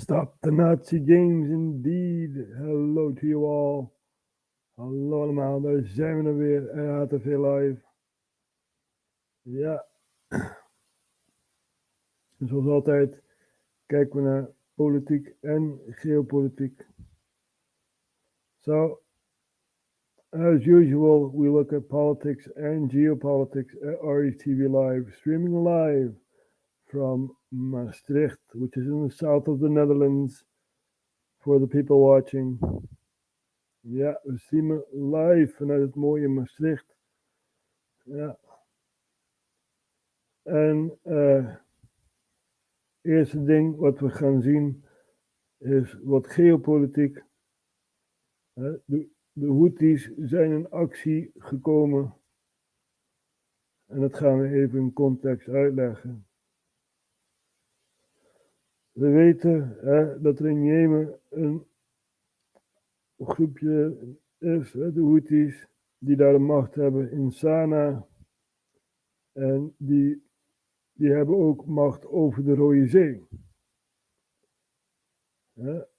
Stop the Nazi games indeed. Hello to you all. Hallo allemaal, daar zijn we er weer. RHTVLive. Ja. En zoals altijd kijken we naar politiek en geopolitiek. So, as usual, we look at politics and geopolitics at RHTVLive, streaming live from Maastricht, which is in the south of the Netherlands, for the people watching. Ja, we streamen live vanuit het mooie Maastricht. Ja. En eerste ding wat we gaan zien is wat geopolitiek. De Houthis zijn in actie gekomen. En dat gaan we even in context uitleggen. We weten dat er in Jemen een groepje is, de Houthis, die daar de macht hebben in Sanaa. En die hebben ook macht over de Rode Zee.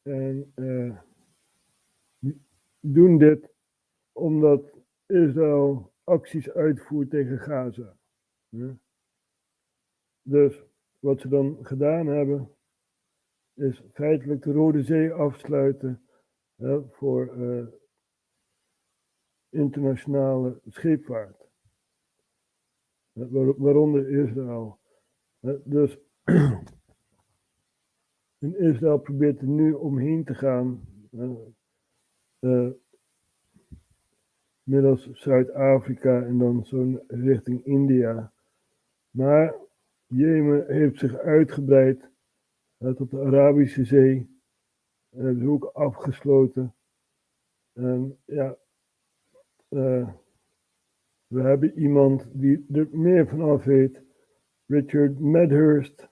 En die doen dit omdat Israël acties uitvoert tegen Gaza. Dus wat ze dan gedaan hebben, is feitelijk de Rode Zee afsluiten voor internationale scheepvaart. Waaronder Israël. Dus en Israël probeert er nu omheen te gaan, middels Zuid-Afrika en dan zo richting India. Maar Jemen heeft zich uitgebreid tot de Arabische Zee. En hebben ze ook afgesloten. En ja, we hebben iemand die er meer van af weet, Richard Medhurst,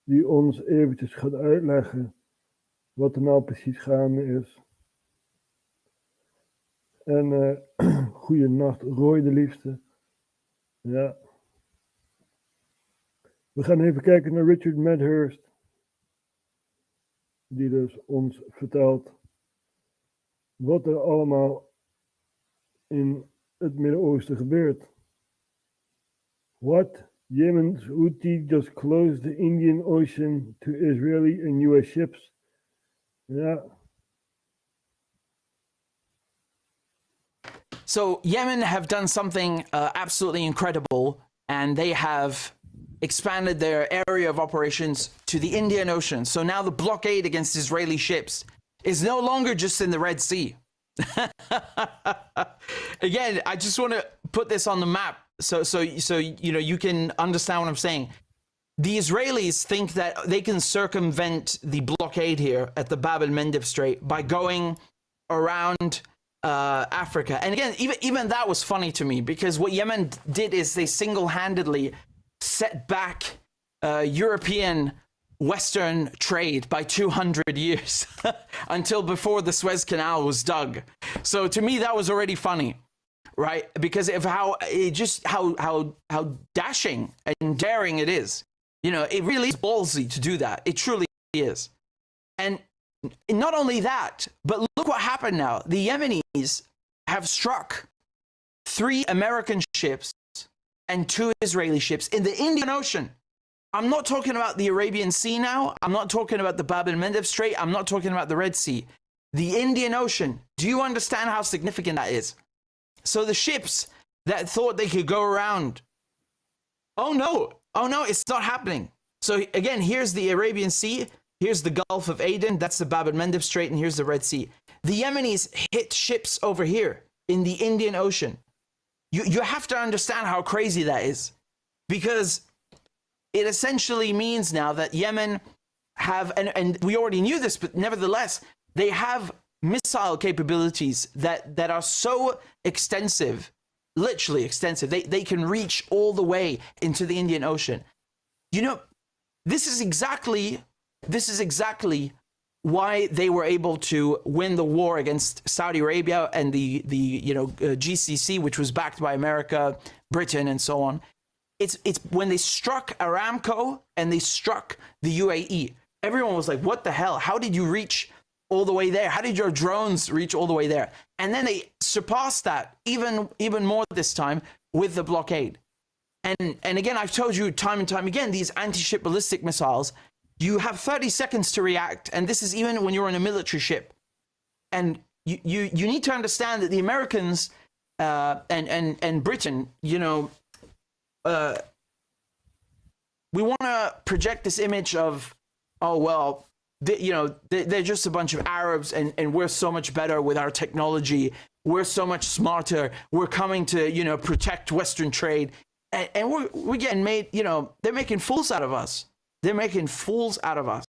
die ons eventjes gaat uitleggen wat er nou precies gaande is. En goeienacht, Roy de liefste. Ja. We gaan even kijken naar Richard Medhurst, die dus ons vertelt wat er allemaal in het Midden-Oosten gebeurt. What? Yemen's Houthi just closed the Indian Ocean to Israeli and US ships. Ja. So Yemen have done something absolutely incredible, and they have expanded their area of operations to the Indian Ocean. So now the blockade against Israeli ships is no longer just in the Red Sea. Again, I just want to put this on the map so you know you can understand what I'm saying. The Israelis think that they can circumvent the blockade here at the Bab el-Mandeb Strait by going around Africa. And again, even that was funny to me, because what Yemen did is they single-handedly set back European Western trade by 200 years until before the Suez Canal was dug. So to me, that was already funny, right? Because of how dashing and daring it is. You know, it really is ballsy to do that. It truly is. And not only that, but look what happened now. The Yemenis have struck 3 American ships and 2 Israeli ships in the Indian Ocean. I'm not talking about the Arabian Sea now. I'm not talking about the Bab el-Mandeb Strait. I'm not talking about the Red Sea. the Indian Ocean. Do you understand how significant that is? So the ships that thought they could go around, oh no, it's not happening. So again, here's the Arabian Sea, here's the Gulf of Aden, that's the Bab el-Mandeb Strait, and here's the Red Sea. The Yemenis hit ships over here in the Indian Ocean. You have to understand how crazy that is, because it essentially means now that Yemen have, and we already knew this, but nevertheless, they have missile capabilities that are so extensive, literally extensive. They can reach all the way into the Indian Ocean. You know, this is exactly why they were able to win the war against Saudi Arabia and the GCC, which was backed by America, Britain, and so on. It's when they struck Aramco and they struck the UAE. Everyone was like, what the hell? How did you reach all the way there? How did your drones reach all the way there? And then they surpassed that even more this time with the blockade. And again, I've told you time and time again, these anti-ship ballistic missiles, you have 30 seconds to react, and this is even when you're on a military ship. And you need to understand that the Americans and Britain, we want to project this image of, oh well, they're just a bunch of Arabs, and we're so much better with our technology. We're so much smarter. We're coming to protect Western trade, and we're getting made. They're making fools out of us. They're making fools out of us.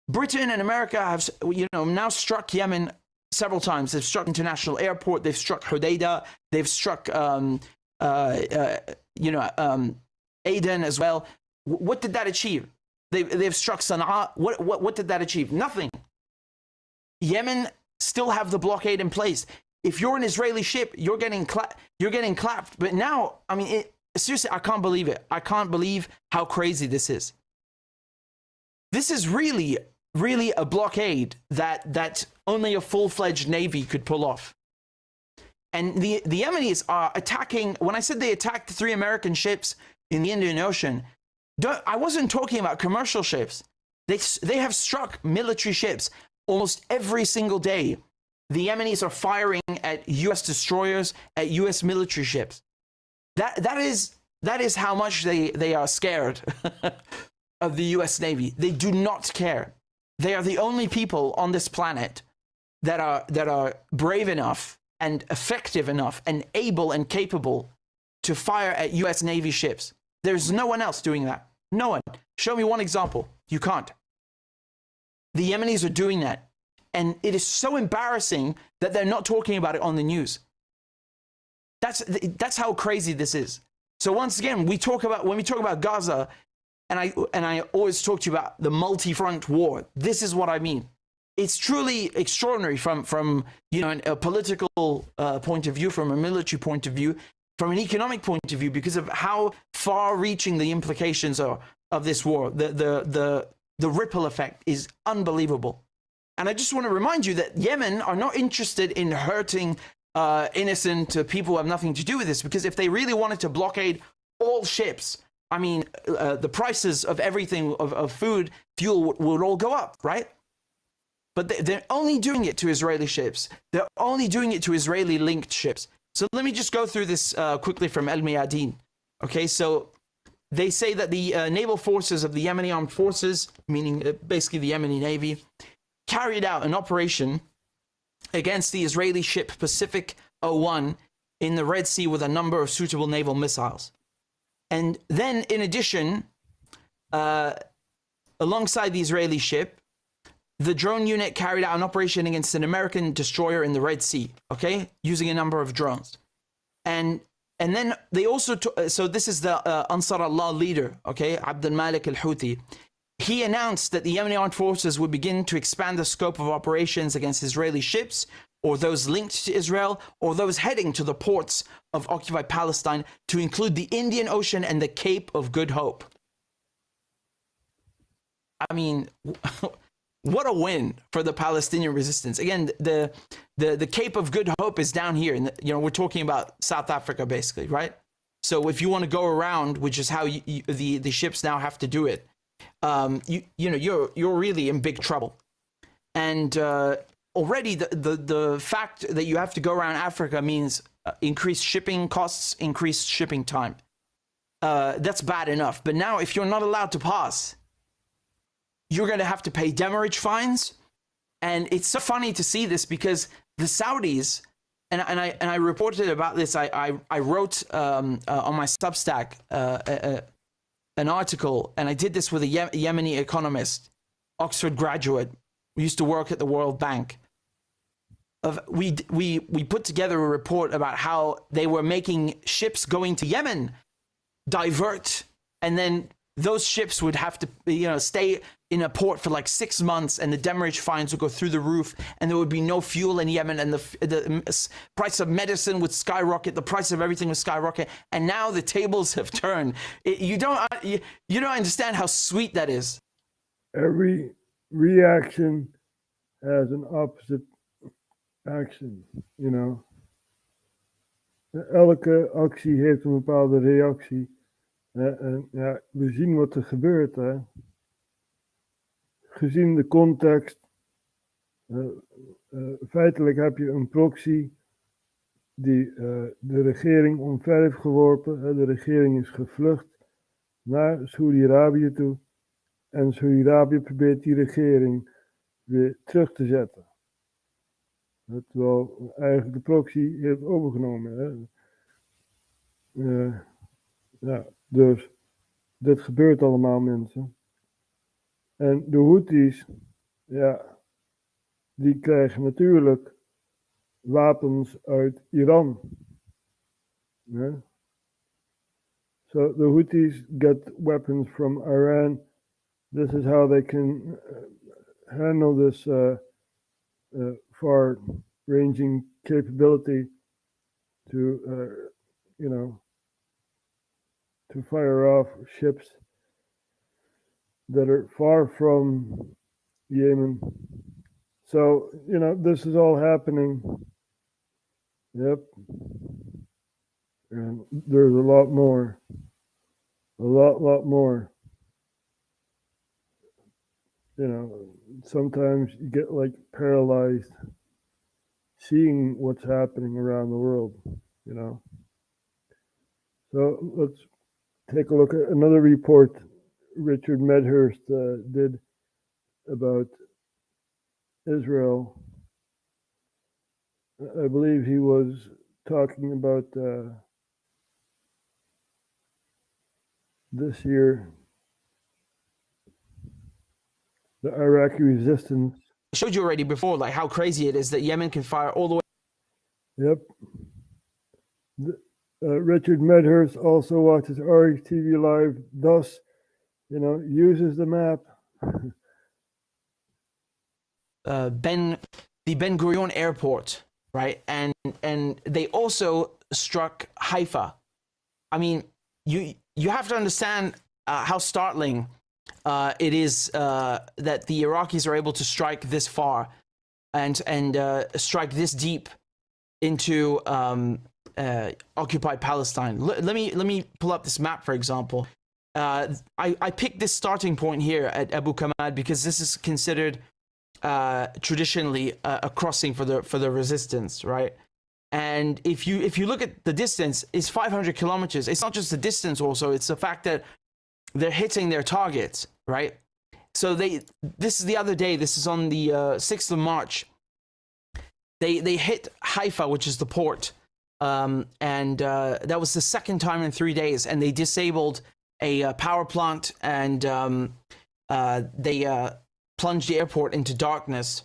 Britain and America have, now struck Yemen several times. They've struck International Airport. They've struck Hodeidah. They've struck, Aden as well. What did that achieve? They've struck Sana'a. What did that achieve? Nothing. Yemen still have the blockade in place. If you're an Israeli ship, you're getting clapped. But now, I mean, seriously, I can't believe it. I can't believe how crazy this is. This is really, really a blockade that only a full-fledged navy could pull off. And the Yemenis are attacking. When I said they attacked 3 American ships in the Indian Ocean, I wasn't talking about commercial ships. They have struck military ships almost every single day. The Yemenis are firing at U.S. destroyers, at U.S. military ships. That is how much they are scared of the U.S. Navy. They do not care. They are the only people on this planet that are brave enough and effective enough and able and capable to fire at U.S. Navy ships. There's no one else doing that. No one. Show me one example. You can't. The Yemenis are doing that. And it is so embarrassing that they're not talking about it on the news. That's how crazy this is. So once again, when we talk about Gaza, and I always talk to you about the multi-front war, this is what I mean. It's truly extraordinary from a political point of view, from a military point of view, from an economic point of view, because of how far-reaching the implications are of this war. The ripple effect is unbelievable. And I just want to remind you that Yemen are not interested in hurting innocent people who have nothing to do with this, because if they really wanted to blockade all ships, I mean, the prices of everything, of food, fuel, would all go up, right? But they're only doing it to Israeli ships. They're only doing it to Israeli-linked ships. So let me just go through this quickly from El Mayadeen. Okay, so they say that the naval forces of the Yemeni Armed Forces, meaning basically the Yemeni Navy, carried out an operation against the Israeli ship Pacific 01 in the Red Sea with a number of suitable naval missiles. And then, in addition, alongside the Israeli ship, the drone unit carried out an operation against an American destroyer in the Red Sea, okay, using a number of drones. And then they also, so this is the Ansar Allah leader, okay, Abd al-Malik al-Houthi. He announced that the Yemeni armed forces would begin to expand the scope of operations against Israeli ships, or those linked to Israel, or those heading to the ports of occupied Palestine, to include the Indian Ocean and the Cape of Good Hope. I mean, what a win for the Palestinian resistance. Again, the Cape of Good Hope is down here. And we're talking about South Africa, basically, right? So if you want to go around, which is how the ships now have to do it, you're really in big trouble. And already the fact that you have to go around Africa means increased shipping costs, increased shipping time. That's bad enough. But now if you're not allowed to pass, you're going to have to pay demurrage fines. And it's so funny to see this because the Saudis, and I reported about this, I wrote on my Substack an article, and I did this with a Yemeni economist, Oxford graduate, who used to work at the World Bank. We put together a report about how they were making ships going to Yemen divert, and then those ships would have to stay in a port for like 6 months, and the demurrage fines would go through the roof, and there would be no fuel in Yemen, and the price of medicine would skyrocket, the price of everything would skyrocket, and now the tables have turned. You don't understand how sweet that is. Every reaction has an opposite action, Elke actie heeft een bepaalde reactie. En ja, we zien wat er gebeurt, hè. Gezien de context, feitelijk heb je een proxy die de regering omver heeft geworpen. De regering is gevlucht naar Saudi-Arabië toe. En Saudi-Arabië probeert die regering weer terug te zetten. Terwijl eigenlijk de proxy heeft overgenomen. Hè. Ja, dus dit gebeurt allemaal, mensen. En de Houthis, ja, die krijgen natuurlijk wapens uit Iran. Ja. So the Houthis get weapons from Iran. This is how they can handle this far-ranging capability to, to fire off ships that are far from Yemen. So, this is all happening. Yep. And there's a lot more. A lot more. Sometimes you get like paralyzed seeing what's happening around the world, So let's take a look at another report Richard Medhurst did about Israel. I believe he was talking about this year, the Iraqi resistance. I showed you already before, like how crazy it is that Yemen can fire all the way. Yep. Richard Medhurst also watches RHTVLive, thus, uses the map. The Ben Gurion airport, right? And they also struck Haifa. I mean, you have to understand how startling it is that the Iraqis are able to strike this far and strike this deep into occupied Palestine. Let me pull up this map, for example. I picked this starting point here at Abu Kamad because this is considered traditionally a crossing for the resistance, right? And if you look at the distance, it's 500 kilometers. It's not just the distance, also it's the fact that they're hitting their targets, right? So this is the other day. This is on the 6th of March. They hit Haifa, which is the port, and that was the second time in 3 days. And they disabled a power plant, and they plunged the airport into darkness.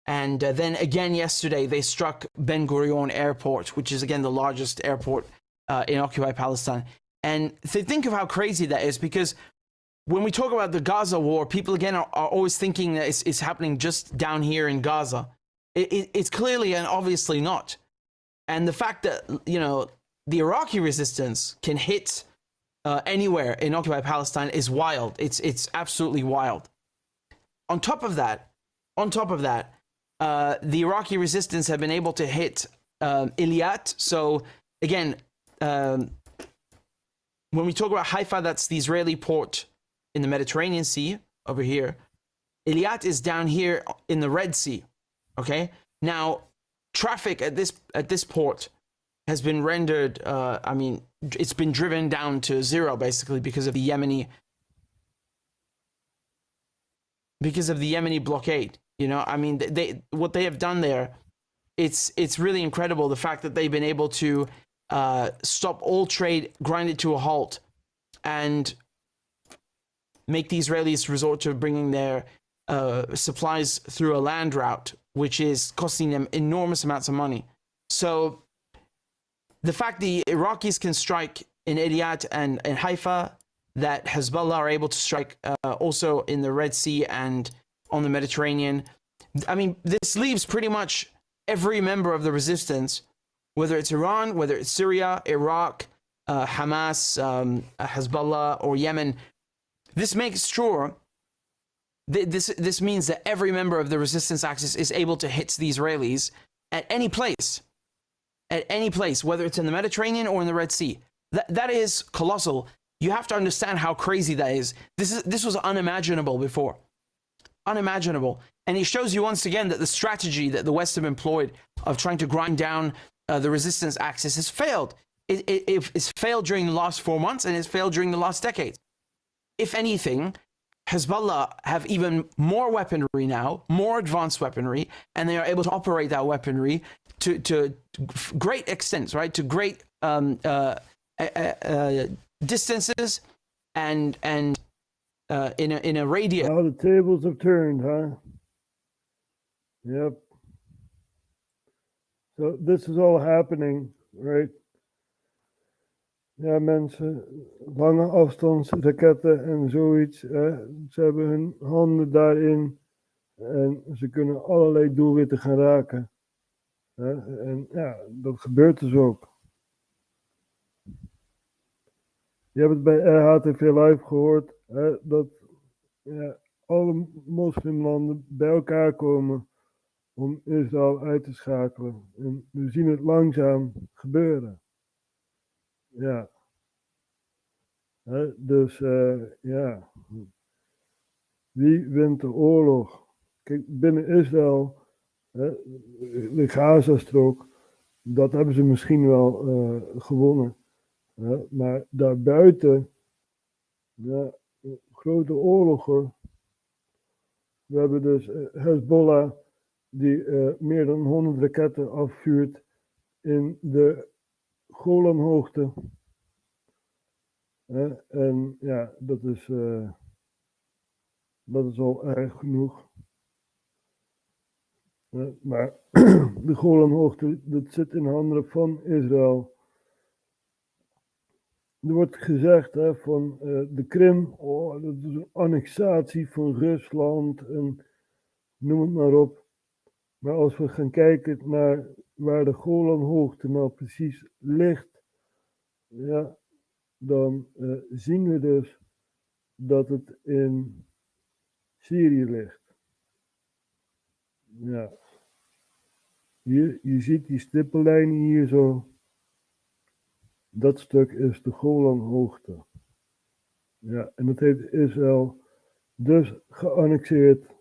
And then again yesterday, they struck Ben Gurion Airport, which is again the largest airport in occupied Palestine. And think of how crazy that is, because when we talk about the Gaza war, people again are always thinking that it's happening just down here in Gaza. It's clearly and obviously not. And the fact that, the Iraqi resistance can hit anywhere in occupied Palestine is wild. It's absolutely wild. On top of that, the Iraqi resistance have been able to hit Eilat. So again, when we talk about Haifa, that's the Israeli port in the Mediterranean Sea over here. Eilat is down here in the Red Sea. Okay, now traffic at this port has been rendered. It's been driven down to zero basically because of the Yemeni blockade. What they have done there, it's really incredible. The fact that they've been able to stop all trade, grind it to a halt, and make the Israelis resort to bringing their supplies through a land route, which is costing them enormous amounts of money. So the fact the Iraqis can strike in Eilat and Haifa, that Hezbollah are able to strike also in the Red Sea and on the Mediterranean. This leaves pretty much every member of the resistance, whether it's Iran, whether it's Syria, Iraq, Hamas, Hezbollah, or Yemen. This makes sure, this means that every member of the resistance axis is able to hit the Israelis at any place, whether it's in the Mediterranean or in the Red Sea. That is colossal. You have to understand how crazy that is. This was unimaginable before. Unimaginable. And it shows you once again that the strategy that the West have employed of trying to grind down the resistance axis has failed. It's failed during the last 4 months, and it's failed during the last decade. If anything, Hezbollah have even more weaponry now, more advanced weaponry, and they are able to operate that weaponry to great extents, right? To great distances and in a radius. How the tables have turned, huh? Yep. So this is all happening, right? Ja, mensen, lange afstandsraketten en zoiets. Ze hebben hun handen daarin en ze kunnen allerlei doelwitten gaan raken. En ja, dat gebeurt dus ook. Je hebt het bij RHTVLive gehoord, dat alle moslimlanden bij elkaar komen om Israël uit te schakelen. En we zien het langzaam gebeuren. Ja. Dus ja. Wie wint de oorlog? Kijk, binnen Israël, de Gazastrook, dat hebben ze misschien wel gewonnen. Maar daarbuiten, ja, grote oorlogen. We hebben dus Hezbollah, die meer dan 100 raketten afvuurt in de Golanhoogte. En ja, dat is al erg genoeg. Maar de Golanhoogte, dat zit in handen van Israël. Er wordt gezegd van de Krim, dat is een annexatie van Rusland en noem het maar op. Maar als we gaan kijken naar waar de Golanhoogte nou precies ligt, ja, dan zien we dus dat het in Syrië ligt. Ja. Hier, je ziet die stippenlijnen hier zo. Dat stuk is de Golanhoogte. Ja, en dat heeft Israël dus geannexeerd.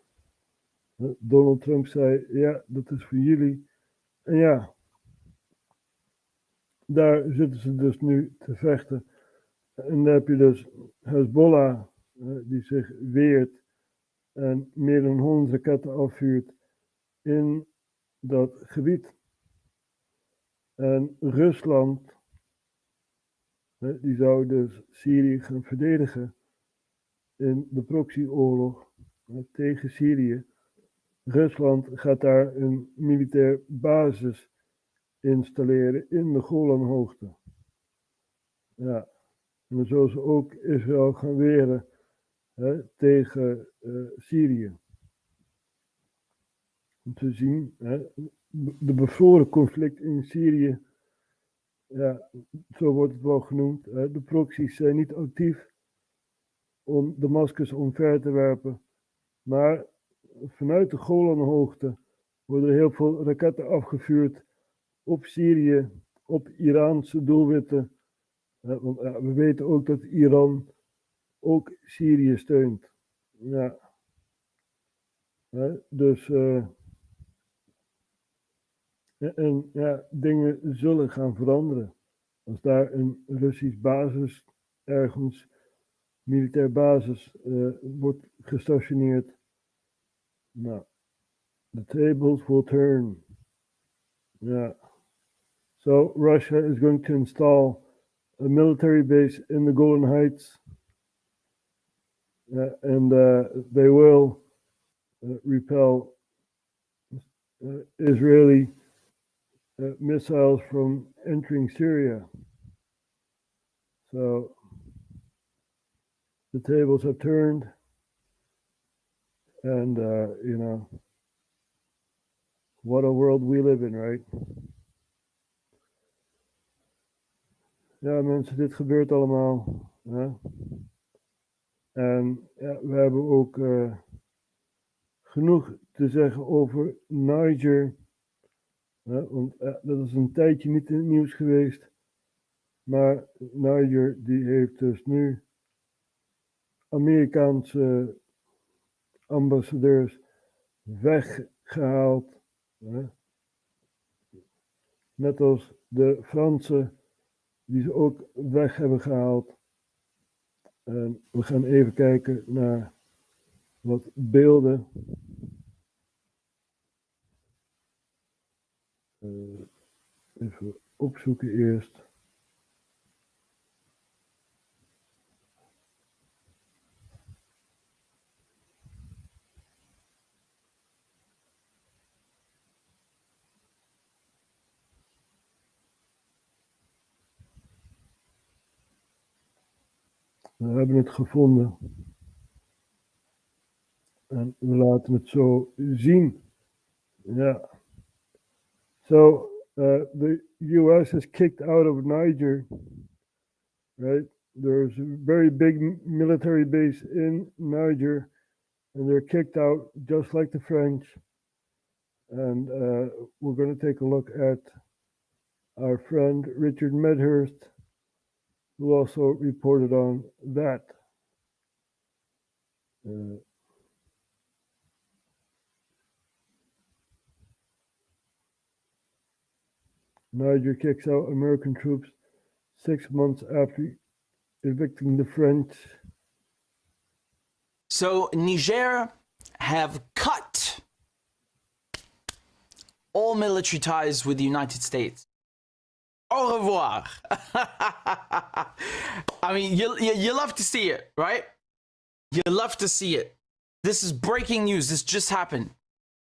Donald Trump zei, ja, dat is voor jullie. En ja, daar zitten ze dus nu te vechten. En dan heb je dus Hezbollah, die zich weert en meer dan 100 raketten afvuurt in dat gebied. En Rusland, die zou dus Syrië gaan verdedigen in de proxyoorlog tegen Syrië. Rusland gaat daar een militair basis installeren in de Golanhoogte. Ja, en dan zullen ze ook Israël gaan weren tegen Syrië. Om te zien, de bevroren conflict in Syrië, ja, zo wordt het wel genoemd. De proxies zijn niet actief om Damascus omver te werpen, maar vanuit de Golanhoogte worden heel veel raketten afgevuurd op Syrië, op Iraanse doelwitten. Want we weten ook dat Iran ook Syrië steunt. Ja. Dus En ja, dingen zullen gaan veranderen. Als daar een Russisch basis ergens, militair basis, wordt gestationeerd. Nou, the tables will turn. Yeah. So Russia is going to install a military base in the Golan Heights. And they will repel Israeli missiles from entering Syria. So the tables have turned, and what a world we live in, right? Ja, mensen, dit gebeurt allemaal. Hè? En ja, we hebben ook genoeg te zeggen over Niger. Want dat is een tijdje niet in het nieuws geweest. Maar Niger die heeft dus nu Amerikaanse ambassadeurs weggehaald. Net als de Fransen die ze ook weg hebben gehaald. En we gaan even kijken naar wat beelden. Even opzoeken eerst. We hebben het gevonden. En we laten het zo zien. Ja. So the US has kicked out of Niger, right? There's a very big military base in Niger, and they're kicked out just like the French. And we're going to take a look at our friend Richard Medhurst, who also reported on that. Niger kicks out American troops 6 months after evicting the French. So Niger have cut all military ties with the United States. Au revoir. I mean, you love to see it, right? You love to see it. This is breaking news. This just happened.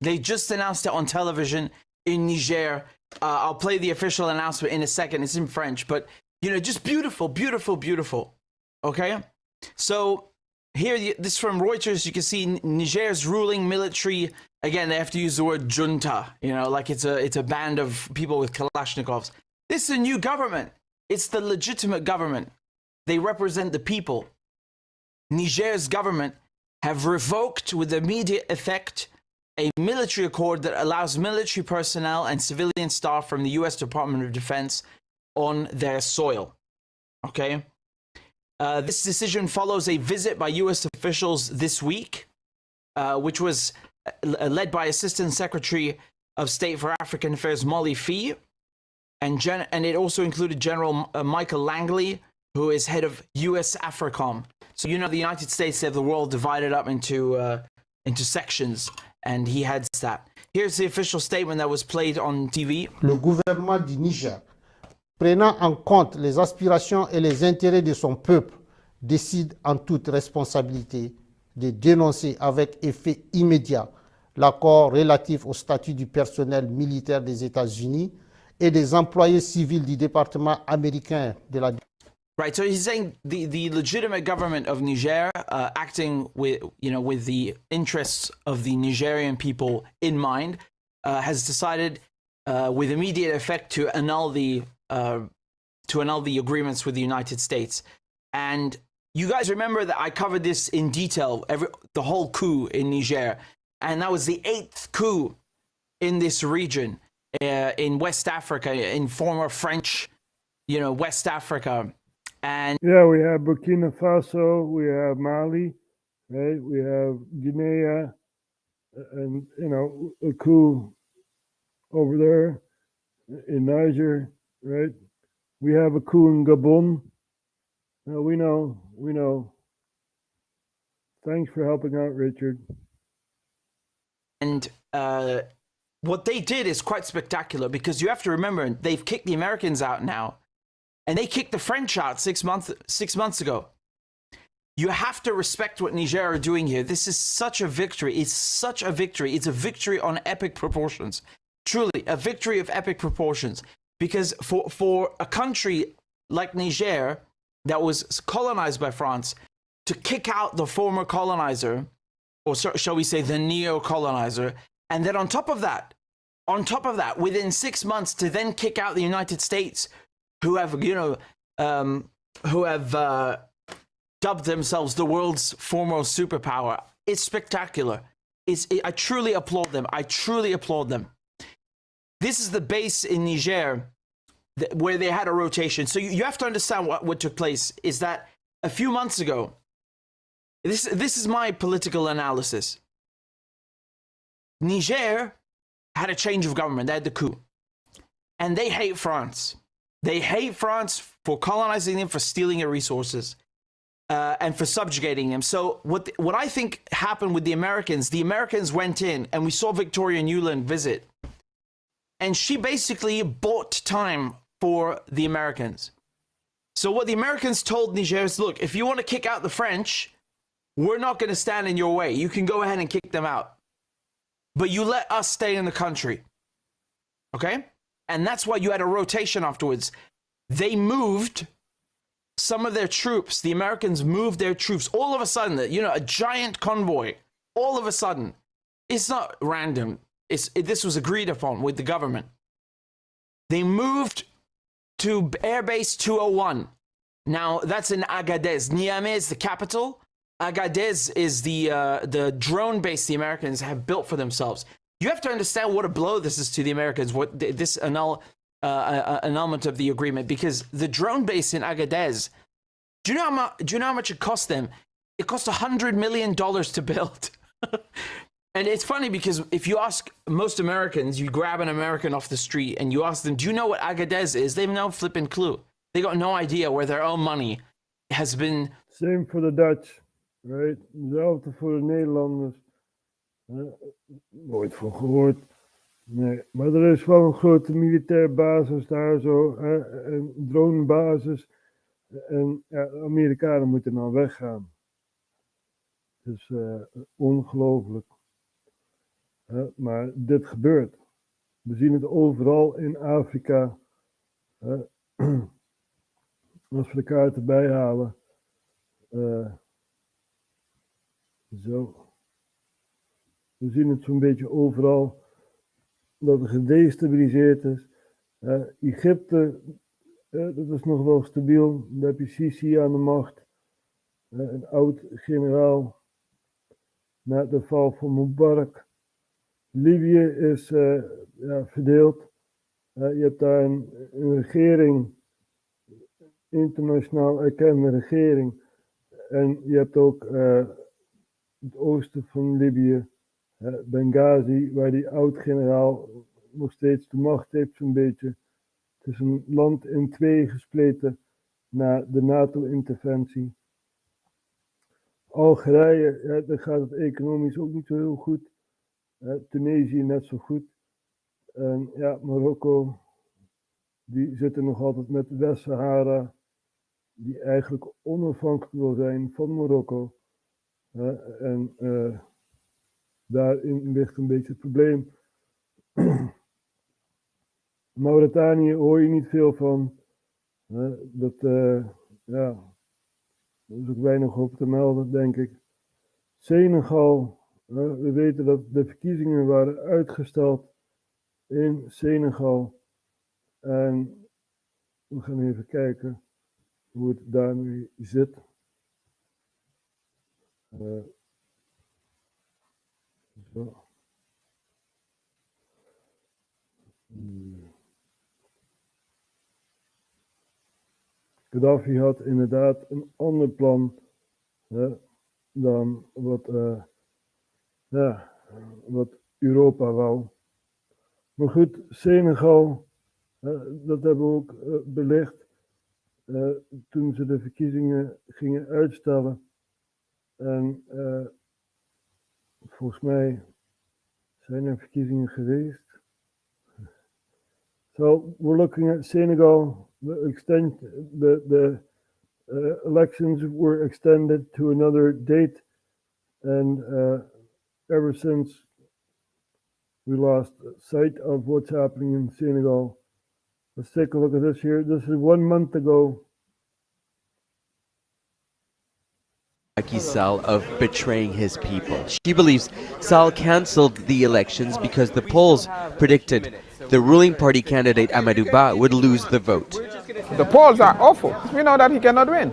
They just announced it on television in Niger. I'll play the official announcement in a second. It's in French, but just beautiful, beautiful, beautiful. Okay? So here, this is from Reuters. You can see Niger's ruling military. Again, they have to use the word junta, like it's a band of people with Kalashnikovs. This is a new government. It's the legitimate government. They represent the people. Niger's government have revoked with immediate effect a military accord that allows military personnel and civilian staff from the US Department of Defense on their soil. Okay? This decision follows a visit by US officials this week, which was led by Assistant Secretary of State for African Affairs Molly Fee, and it also included General Michael Langley, who is head of US AFRICOM. So the United States have the world divided up into sections, and he heads that. Here's the official statement that was played on TV. Le gouvernement du Niger, prenant en compte les aspirations et les intérêts de son peuple, décide en toute responsabilité de dénoncer avec effet immédiat l'accord relatif au statut du personnel militaire des États-Unis et des employés civils du département américain de la Défense. Right, so he's saying the legitimate government of Niger, acting with the interests of the Nigerian people in mind, has decided with immediate effect to annul the agreements with the United States. And you guys remember that I covered this in detail, the whole coup in Niger, and that was the 8th coup in this region, in West Africa, in former French, West Africa. And yeah, we have Burkina Faso, we have Mali, right? We have Guinea, and a coup over there. in Niger, right? We have a coup in Gabon. We know. Thanks for helping out, Richard. And what they did is quite spectacular, because you have to remember, they've kicked the Americans out now, and they kicked the French out 6 months ago. You have to respect what Niger are doing here. This is such a victory. It's such a victory. It's a victory on epic proportions. Truly, a victory of epic proportions. Because for a country like Niger that was colonized by France, to kick out the former colonizer, or shall we say the neo-colonizer, and then on top of that, within 6 months, to then kick out the United States, who have, dubbed themselves the world's foremost superpower. It's spectacular. I truly applaud them. I truly applaud them. This is the base in Niger where they had a rotation. So you have to understand what took place is that a few months ago, this is my political analysis. Niger had a change of government. They had the coup. And they hate France. They hate France for colonizing them, for stealing their resources. And for subjugating him. So what I think happened with the Americans went in, and we saw Victoria Nuland visit, and she basically bought time for the Americans. So what the Americans told Niger is, look, if you want to kick out the French, we're not going to stand in your way. You can go ahead and kick them out. But you let us stay in the country. Okay? And that's why you had a rotation afterwards. They moved some of their troops. The Americans moved their troops all of a sudden, a giant convoy, all of a sudden. It's not random. This was agreed upon with the government. They moved to Airbase 201. Now, that's in Agadez. Niamey is the capital. Agadez is the drone base the Americans have built for themselves. You have to understand what a blow this is to the Americans, what this annulment of the agreement, because the drone base in Agadez, do you know how much it cost them? It cost $100 million to build. And it's funny because if you ask most Americans, you grab an American off the street and you ask them, do you know what Agadez is? They have no flipping clue. They got no idea where their own money has been. Same for the Dutch, right? Hetzelfde voor de Nederlanders. Nooit van gehoord. Nee, maar er is wel een grote militaire basis daar zo, een dronebasis. En ja, de Amerikanen moeten nou weggaan. Het is ongelooflijk. Maar dit gebeurt. We zien het overal in Afrika. Als we de kaarten bijhalen. Zo. We zien het zo'n beetje overal. Dat het gedestabiliseerd is. Egypte, dat is nog wel stabiel. Daar heb je Sisi aan de macht. Een oud generaal. Na de val van Mubarak. Libië is verdeeld. Je hebt daar een regering. Internationaal erkende regering. En je hebt ook het oosten van Libië. Benghazi, waar die oud-generaal nog steeds de macht heeft, zo'n beetje. Het is een land in twee gespleten na de NATO-interventie. Algerije, daar gaat het economisch ook niet zo heel goed. Tunesië net zo goed. En ja, Marokko, die zitten nog altijd met West-Sahara, die eigenlijk onafhankelijk wil zijn van Marokko. En daarin ligt een beetje het probleem. Mauritanië hoor je niet veel van. Dat is ook weinig op te melden, denk ik. Senegal, we weten dat de verkiezingen waren uitgesteld in Senegal. En we gaan even kijken hoe het daarmee zit. Zo. Gaddafi had inderdaad een ander plan dan wat Europa wou. Maar goed, Senegal, Dat hebben we ook belicht toen ze de verkiezingen gingen uitstellen. En volgens mij zijn er verkiezingen geweest. So we're looking at Senegal. The elections were extended to another date, and ever since we lost sight of what's happening in Senegal. Let's take a look at this here. This is 1 month ago. Macky Sall of betraying his people. She believes Sall cancelled the elections because the polls predicted the ruling party candidate Amadou Ba would lose the vote. The polls are awful. We know that he cannot win.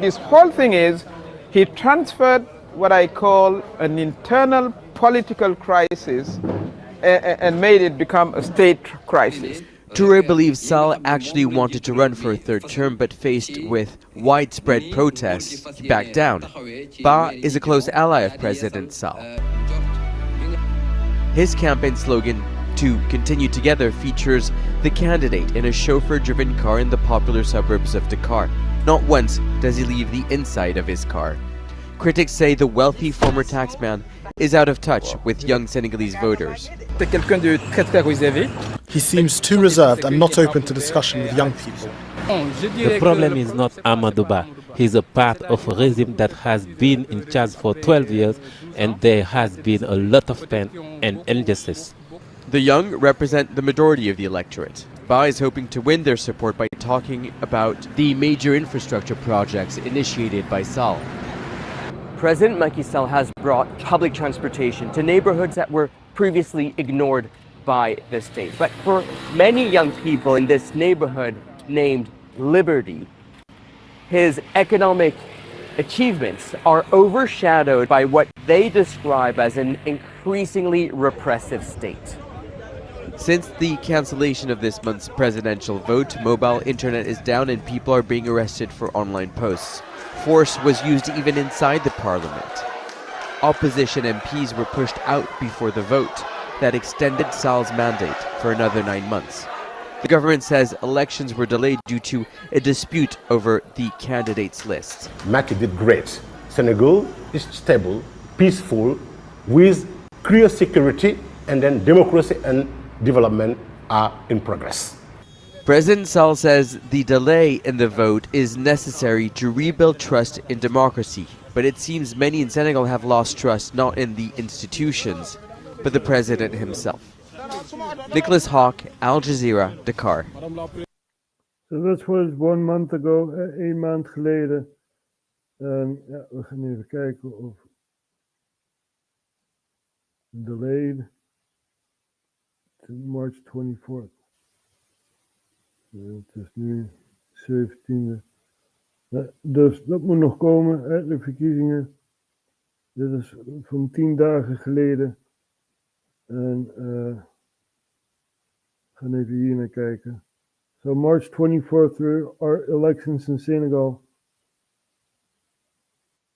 This whole thing is he transferred what I call an internal political crisis and made it become a state crisis. Touré believes Sall actually wanted to run for a third term, but faced with widespread protests, he backed down. Ba is a close ally of President Sall. His campaign slogan, "To Continue Together," features the candidate in a chauffeur-driven car in the popular suburbs of Dakar. Not once does he leave the inside of his car. Critics say the wealthy former taxman is out of touch with young Senegalese voters. He seems too reserved and not open to discussion with young people. The problem is not Amadou Ba. He's a part of a regime that has been in charge for 12 years, and there has been a lot of pain and injustice. The young represent the majority of the electorate. Ba is hoping to win their support by talking about the major infrastructure projects initiated by Sall. President Macky Sall has brought public transportation to neighborhoods that were previously ignored by the state. But for many young people in this neighborhood named Liberty, his economic achievements are overshadowed by what they describe as an increasingly repressive state. Since the cancellation of this month's presidential vote, mobile internet is down and people are being arrested for online posts. Force was used even inside the parliament. Opposition MPs were pushed out before the vote that extended Sall's mandate for another 9 months. The government says elections were delayed due to a dispute over the candidates' list. Macky did great. Senegal is stable, peaceful, with clear security, and then democracy and development are in progress. President Sall says the delay in the vote is necessary to rebuild trust in democracy, but it seems many in Senegal have lost trust not in the institutions, but the president himself. Nicholas Hawk, Al Jazeera, Dakar. So that was 1 month ago, 1 maand geleden. En ja, we gaan even kijken of delayed to March 24th. Het is nu 17e. Dus dat moet nog komen, hè, de verkiezingen. Dit is van 10 dagen geleden. En we gaan even hier naar kijken. So March 24th, there are elections in Senegal.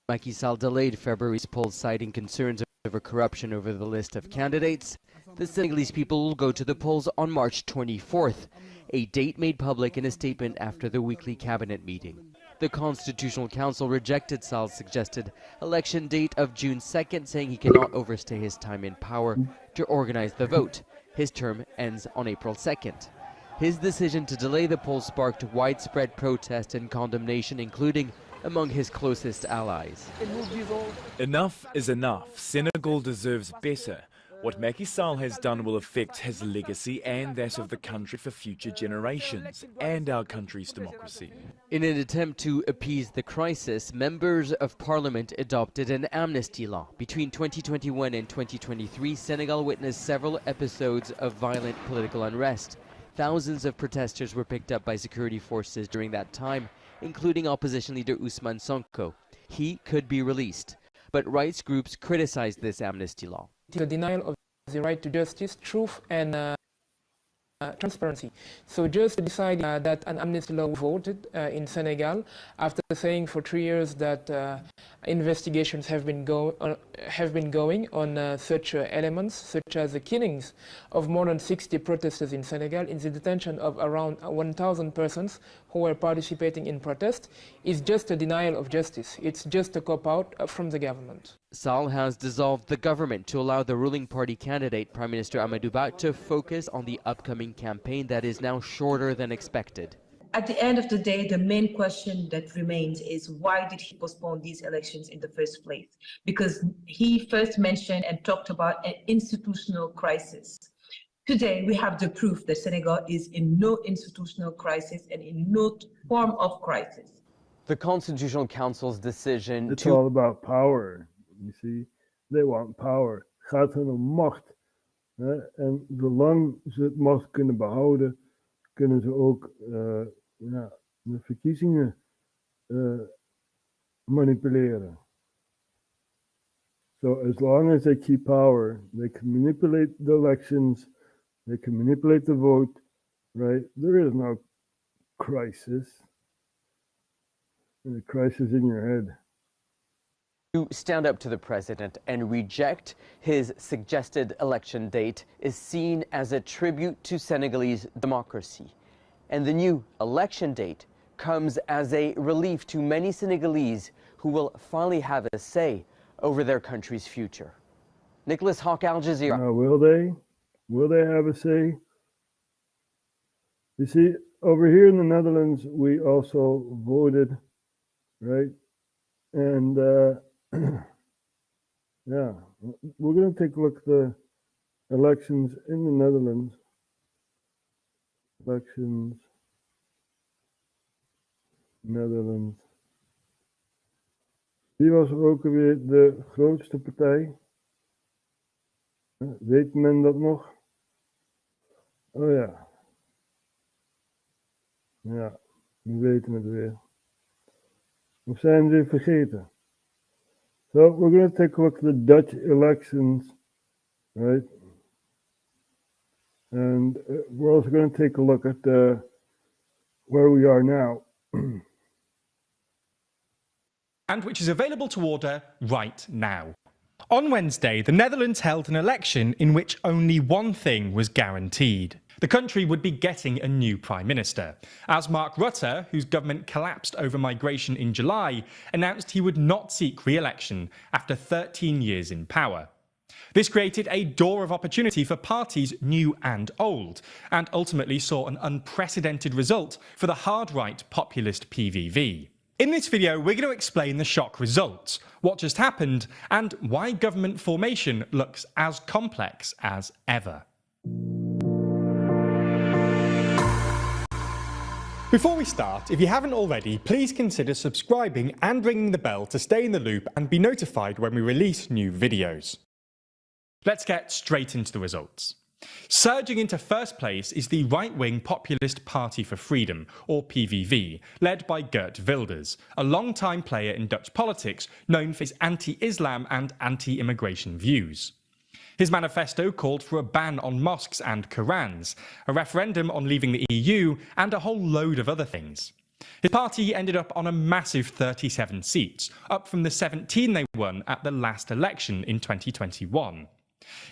Macky Sall delayed February's polls, citing concerns over corruption over the list of candidates. The Senegalese people will go to the polls on March 24th, a date made public in a statement after the weekly cabinet meeting. The Constitutional Council rejected Sall's suggested election date of June 2nd, saying he cannot overstay his time in power to organize the vote. His term ends on April 2nd. His decision to delay the polls sparked widespread protest and condemnation, including among his closest allies. Enough is enough. Senegal deserves better. What Macky Sall has done will affect his legacy and that of the country for future generations and our country's democracy. In an attempt to appease the crisis, members of parliament adopted an amnesty law. Between 2021 and 2023, Senegal witnessed several episodes of violent political unrest. Thousands of protesters were picked up by security forces during that time, including opposition leader Ousmane Sonko. He could be released, but rights groups criticized this amnesty law. The denial of the right to justice, truth, and transparency. So just to decide that an amnesty law voted in Senegal after saying for 3 years that investigations have been going on such elements, such as the killings of more than 60 protesters in Senegal, in the detention of around 1,000 persons who were participating in protest, is just a denial of justice. It's just a cop-out from the government. Sall has dissolved the government to allow the ruling party candidate, Prime Minister Amadou Ba, to focus on the upcoming campaign that is now shorter than expected. At the end of the day, the main question that remains is why did he postpone these elections in the first place? Because he first mentioned and talked about an institutional crisis. Today, we have the proof that Senegal is in no institutional crisis and in no form of crisis. The Constitutional Council's decision It's all about power, you see. They want power. Het gaat hun om macht. En zolang ze het macht kunnen behouden, kunnen ze ook de verkiezingen manipuleren. So as long as they keep power, they can manipulate the elections, they can manipulate the vote, right? There is no crisis. There's a crisis in your head. To stand up to the president and reject his suggested election date is seen as a tribute to Senegalese democracy. And the new election date comes as a relief to many Senegalese who will finally have a say over their country's future. Nicholas Hawk, Al Jazeera. Now, will they? Will they have a say? You see, over here in the Netherlands, we also voted, right? And yeah, we're going to take a look at the elections in the Netherlands. Elections, Netherlands. Die was ook weer de grootste partij. Weet men dat nog? Oh ja. Ja, we weten het weer. Of zijn ze vergeten? So we're going to take a look at the Dutch elections, right? And we're also going to take a look at where we are now. And which is available to order right now. On Wednesday, the Netherlands held an election in which only one thing was guaranteed. The country would be getting a new Prime Minister, as Mark Rutte, whose government collapsed over migration in July, announced he would not seek re-election after 13 years in power. This created a door of opportunity for parties new and old, and ultimately saw an unprecedented result for the hard-right populist PVV. In this video, we're going to explain the shock results, what just happened, and why government formation looks as complex as ever. Before we start, if you haven't already, please consider subscribing and ringing the bell to stay in the loop and be notified when we release new videos. Let's get straight into the results. Surging into first place is the right-wing Populist Party for Freedom, or PVV, led by Geert Wilders, a long-time player in Dutch politics known for his anti-Islam and anti-immigration views. His manifesto called for a ban on mosques and Qurans, a referendum on leaving the EU, and a whole load of other things. His party ended up on a massive 37 seats, up from the 17 they won at the last election in 2021.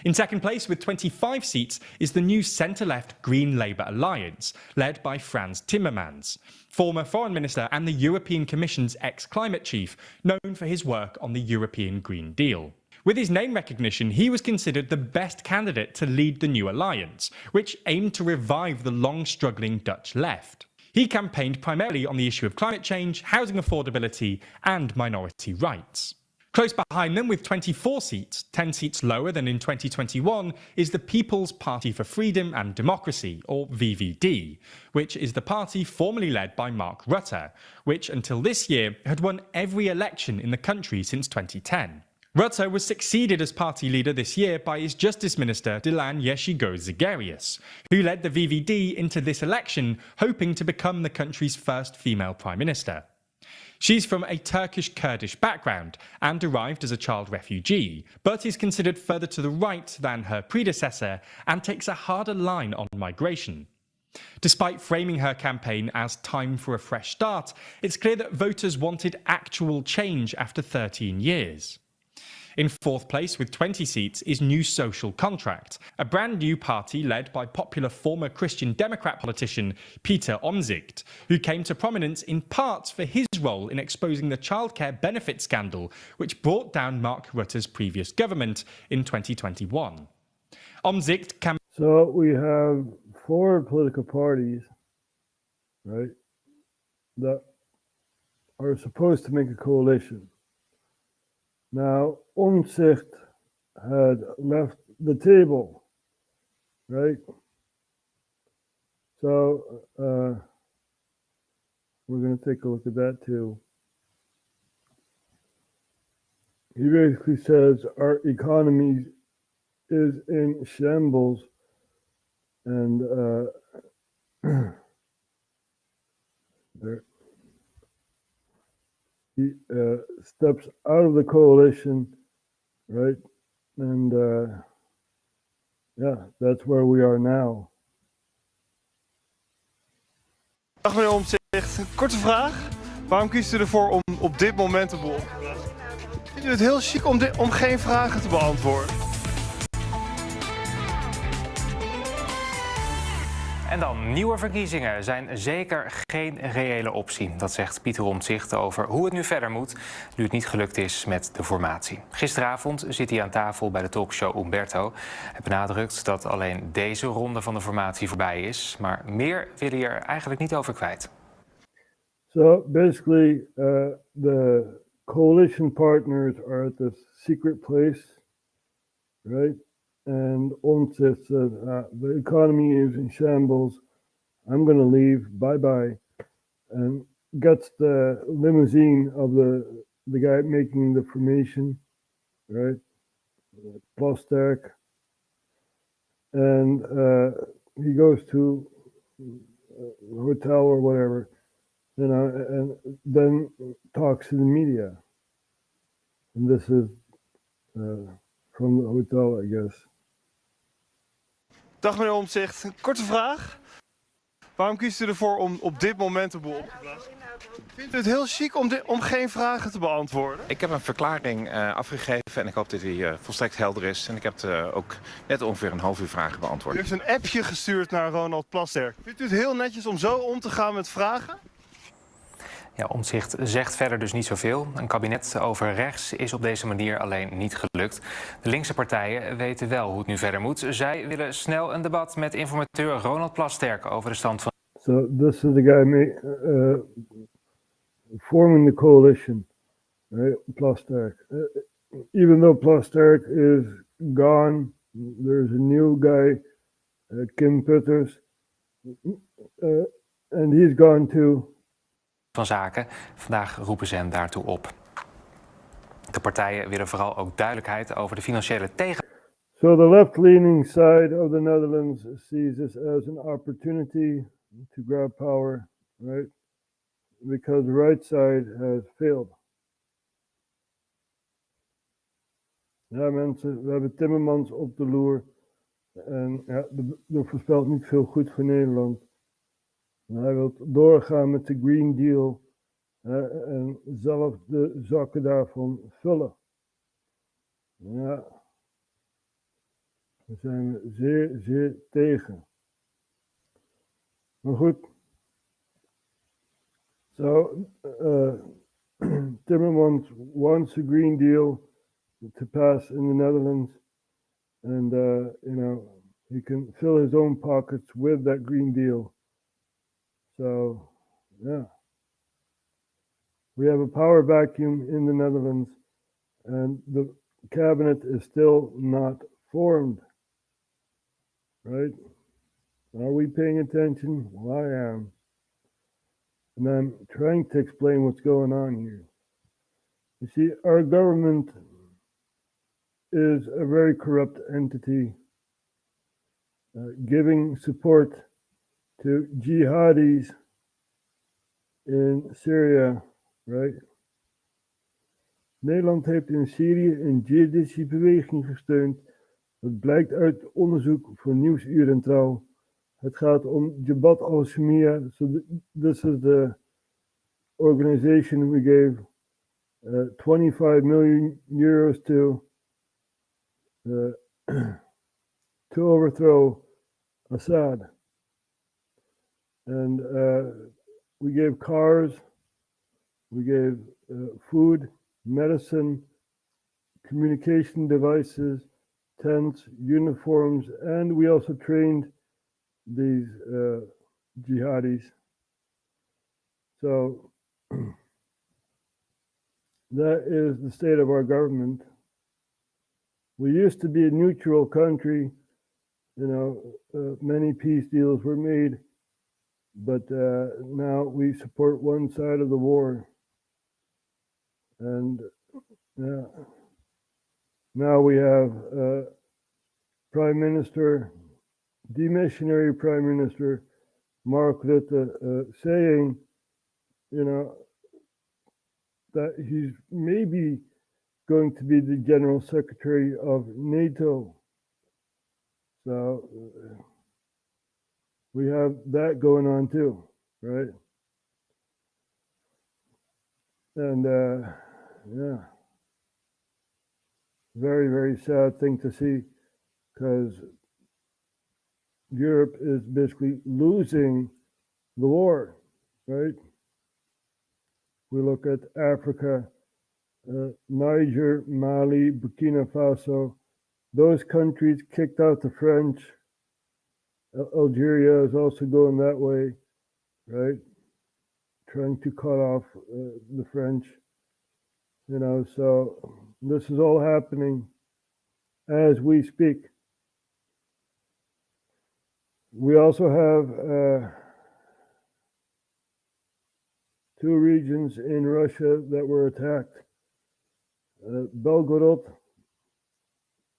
In second place with 25 seats is the new centre-left Green Labour Alliance, led by Frans Timmermans, former Foreign Minister and the European Commission's ex-climate chief, known for his work on the European Green Deal. With his name recognition, he was considered the best candidate to lead the new alliance, which aimed to revive the long-struggling Dutch left. He campaigned primarily on the issue of climate change, housing affordability, and minority rights. Close behind them with 24 seats, 10 seats lower than in 2021, is the People's Party for Freedom and Democracy, or VVD, which is the party formerly led by Mark Rutte, which until this year had won every election in the country since 2010. Rutte was succeeded as party leader this year by his Justice Minister Dilan Yeshigo Zegerius, who led the VVD into this election, hoping to become the country's first female Prime Minister. She's from a Turkish-Kurdish background and arrived as a child refugee, but is considered further to the right than her predecessor and takes a harder line on migration. Despite framing her campaign as time for a fresh start, it's clear that voters wanted actual change after 13 years. In fourth place with 20 seats is New Social Contract, a brand new party led by popular former Christian Democrat politician Peter Omtzigt, who came to prominence in part for his role in exposing the childcare benefit scandal, which brought down Mark Rutte's previous government in 2021. Omtzigt can... So we have 4 political parties, right, that are supposed to make a coalition. Now, Omtzigt had left the table, right? So we're going to take a look at that too. He basically says our economy is in shambles, and he steps out of the coalition, right? And yeah, that's where we are now. Dag meneer Omtzigt, een korte vraag. Waarom kiest u ervoor om op dit moment te beoordelen? Vindt u het heel chic om geen vragen te beantwoorden? En dan, nieuwe verkiezingen zijn zeker geen reële optie. Dat zegt Pieter Omtzigt over hoe het nu verder moet, nu het niet gelukt is met de formatie. Gisteravond zit hij aan tafel bij de talkshow Umberto. Hij benadrukt dat alleen deze ronde van de formatie voorbij is. Maar meer wil hij er eigenlijk niet over kwijt. So basically, the coalition partners are at this secret place, right? And Omtzigt says, the economy is in shambles. I'm going to leave. Bye-bye. And gets the limousine of the guy making the formation, right? Plasterk. And he goes to a hotel or whatever, you know, and then talks to the media. And this is from the hotel, I guess. Dag meneer Omtzigt, een korte vraag. Waarom kiest u ervoor om op dit moment de boel op te blazen? Vindt u het heel chic om geen vragen te beantwoorden? Ik heb een verklaring afgegeven en ik hoop dat die volstrekt helder is. En ik heb ook net ongeveer een half uur vragen beantwoord. U heeft een appje gestuurd naar Ronald Plasterk. Vindt u het heel netjes om zo om te gaan met vragen? Ja, Omtzigt zegt verder dus niet zoveel. Een kabinet over rechts is op deze manier alleen niet gelukt. De linkse partijen weten wel hoe het nu verder moet. Zij willen snel een debat met informateur Ronald Plasterk over de stand van... So this is the guy forming the coalition, right? Plasterk. Even though Plasterk is gone, there's a new guy, Kim Putters, and he's gone too. Van zaken. Vandaag roepen ze hem daartoe op. De partijen willen vooral ook duidelijkheid over de financiële tegen... So the left-leaning side of the Netherlands sees this as an opportunity to grab power, right? Because the right side has failed. Ja mensen, we hebben Timmermans op de loer. En ja, er voorspelt niet veel goed voor Nederland. Hij wil doorgaan met de Green Deal en zelf de zakken daarvan vullen. Ja, daar zijn we zeer, zeer tegen. Maar goed. So, Timmermans wants a Green Deal to pass in the Netherlands. And, you know, he can fill his own pockets with that Green Deal. So, yeah, we have a power vacuum in the Netherlands, and the cabinet is still not formed, right? Are we paying attention? Well, I am. And I'm trying to explain what's going on here. You see, our government is a very corrupt entity, giving support to jihadis in Syria right? Nederland heeft in Syrië een jihadistische-beweging gesteund. Dat blijkt uit onderzoek van Nieuwsuur en Trouw. Het gaat om Debat al-Shamia. So this is the organization we gave 25 million euros to overthrow Assad. And we gave cars, we gave food, medicine, communication devices, tents, uniforms, and we also trained these jihadis. So that is the state of our government. We used to be a neutral country, you know, many peace deals were made, but now we support one side of the war. And now we have Prime Minister, demissionary Prime Minister Mark Rutte saying, you know, that he's maybe going to be the General Secretary of NATO. So we have that going on too, right? And yeah, very, very sad thing to see, because Europe is basically losing the war, right? We look at Africa, Niger, Mali, Burkina Faso, those countries kicked out the French. Algeria is also going that way, right? Trying to cut off the French, you know, so this is all happening as we speak. We also have two regions in Russia that were attacked, Belgorod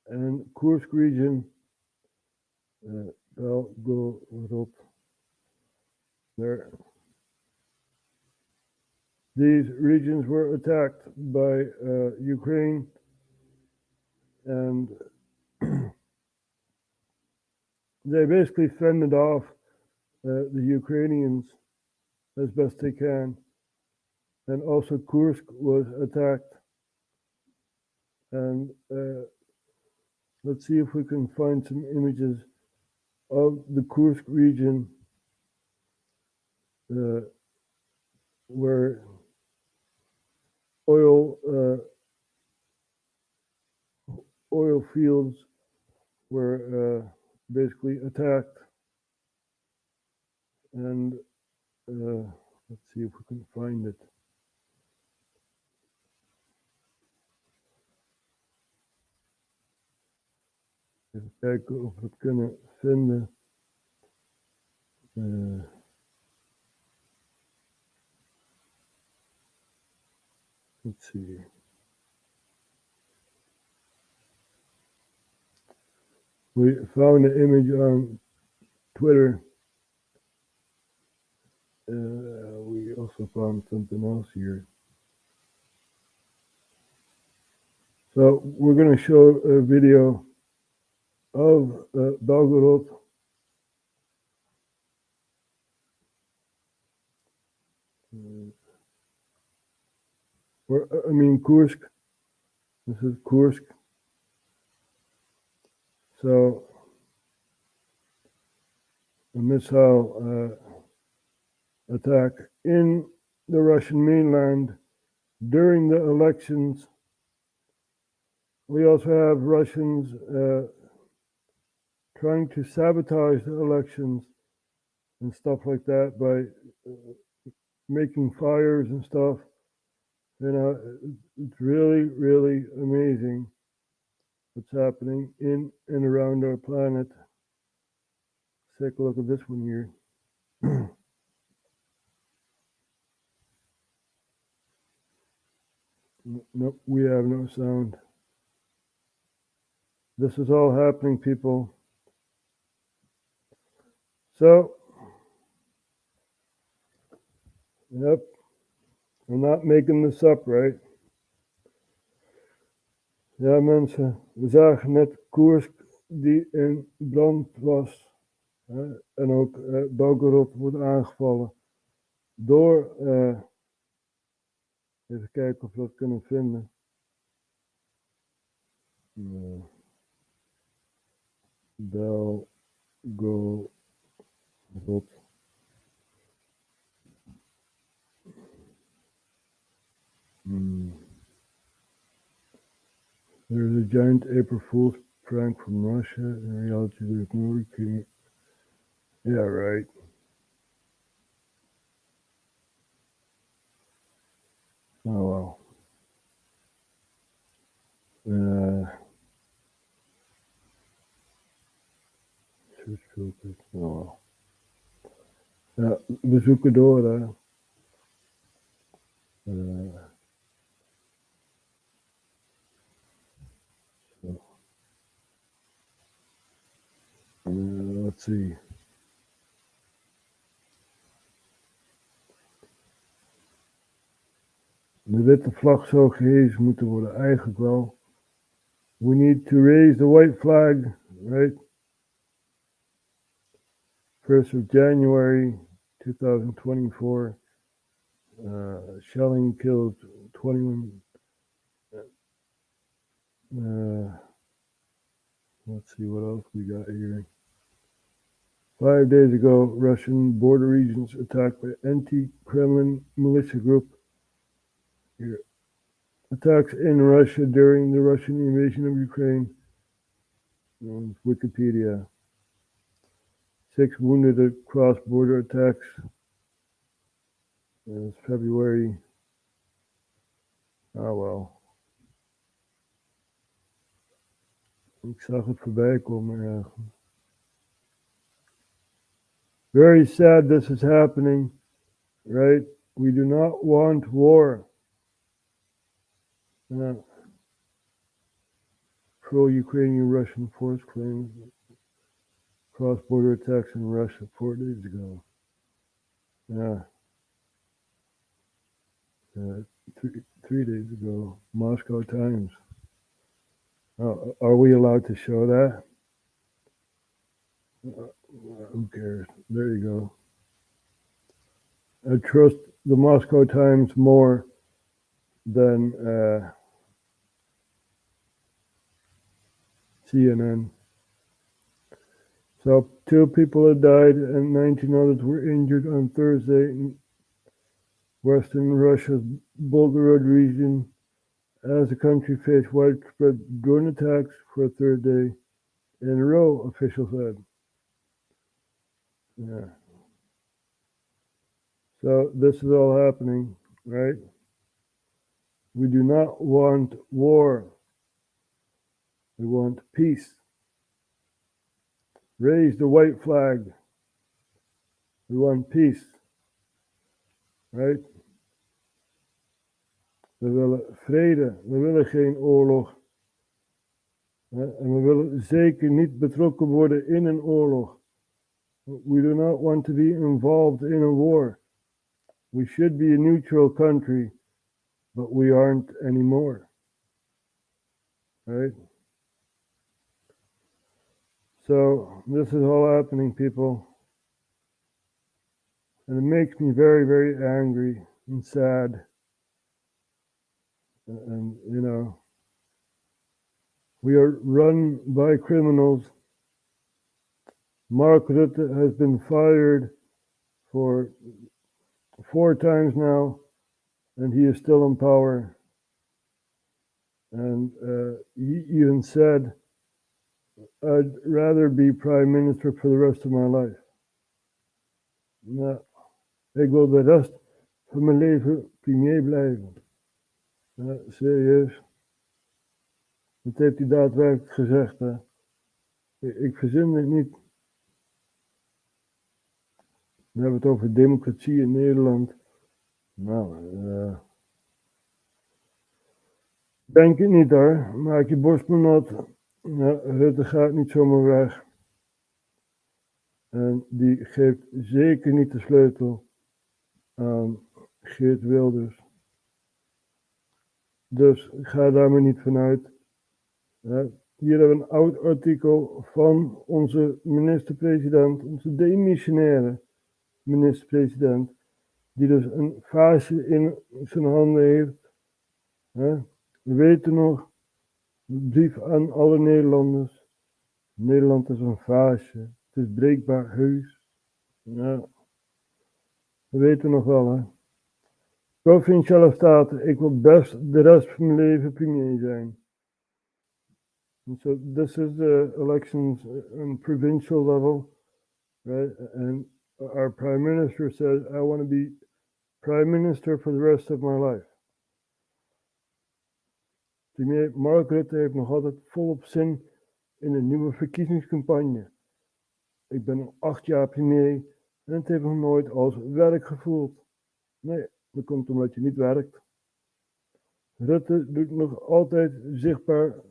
and Kursk region. Belgorod. There. These regions were attacked by Ukraine, and they basically fended off the Ukrainians as best they can. And also Kursk was attacked. And let's see if we can find some images of the Kursk region where oil fields were basically attacked. And let's see if we can find it. Even kijken of we het kunnen vinden. Let's see. We found an image on Twitter. We also found something else here. So we're going to show a video of Belgorod. Kursk. This is Kursk. So a missile attack in the Russian mainland during the elections. We also have Russians trying to sabotage the elections and stuff like that by making fires and stuff. You know, it's really, really amazing what's happening in and around our planet. Let's take a look at this one here. Nope, we have no sound. This is all happening, people. So, yep, I'm not making this up, right? Ja, mensen, we zagen net Koersk die in brand was. En ook Belgorod wordt aangevallen door, even kijken of we dat kunnen vinden. Belgorod. There's a giant April Fool's prank from Russia. In reality, there's no recruiting. Yeah, right. Oh, well. Search filters. Oh, well. Ja, we zoeken door, hè. So. Let's see. De witte vlag zou gehezen moeten worden, eigenlijk wel. We need to raise the white flag, right? 1st of January 2024. Shelling killed 21. Let's see what else we got here. 5 days ago, Russian border regions attacked by anti-Kremlin militia group. Here. Attacks in Russia during the Russian invasion of Ukraine. Wikipedia. 6 wounded at cross-border attacks. It's February. Oh well. Ik zag het voorbij komen ergens. Very sad this is happening, right? We do not want war. Pro-Ukrainian Russian force claims cross-border attacks in Russia 4 days ago. Yeah. 3 days ago. Moscow Times. Are we allowed to show that? Who cares? There you go. I trust the Moscow Times more than CNN. So 2 people had died and 19 others were injured on Thursday in western Russia's Belgorod region as the country faced widespread drone attacks for a 3rd day in a row, officials said. Yeah. So this is all happening, right? We do not want war. We want peace. Raise the white flag. We want peace. Right? We willen vrede. We willen geen oorlog. En we willen zeker niet betrokken worden in een oorlog. We do not want to be involved in a war. We should be a neutral country, but we aren't anymore. Right? So this is all happening, people. And it makes me very, very angry and sad. And you know, we are run by criminals. Mark Rutte has been fired for 4 times now, and he is still in power. And he even said, I'd rather be prime minister for the rest of my life. Nou, ik wil de rest van mijn leven premier blijven. Serieus. Dat heeft hij daadwerkelijk gezegd. Hè? Ik verzin het niet. We hebben het over democratie in Nederland. Nou, denk het niet hoor. Maak je borst maar nat. Rutte gaat niet zomaar weg. En die geeft zeker niet de sleutel aan Geert Wilders. Dus ga daar maar niet vanuit. Hier hebben we een oud artikel van onze minister-president, onze demissionaire minister-president, die dus een vaasje in zijn handen heeft. We weten nog, een brief aan alle Nederlanders. Nederland is een vaasje, het is breekbaar heus. Ja, dat weten we nog wel, hè. Provinciale staten, ik wil best de rest van mijn leven premier zijn. So this is the elections on provincial level, right? And our prime minister said, I want to be prime minister for the rest of my life. Premier Mark Rutte heeft nog altijd volop zin in een nieuwe verkiezingscampagne. Ik ben al 8 jaar premier en het heeft nog nooit als werk gevoeld. Nee, dat komt omdat je niet werkt. Rutte doet nog altijd zichtbaar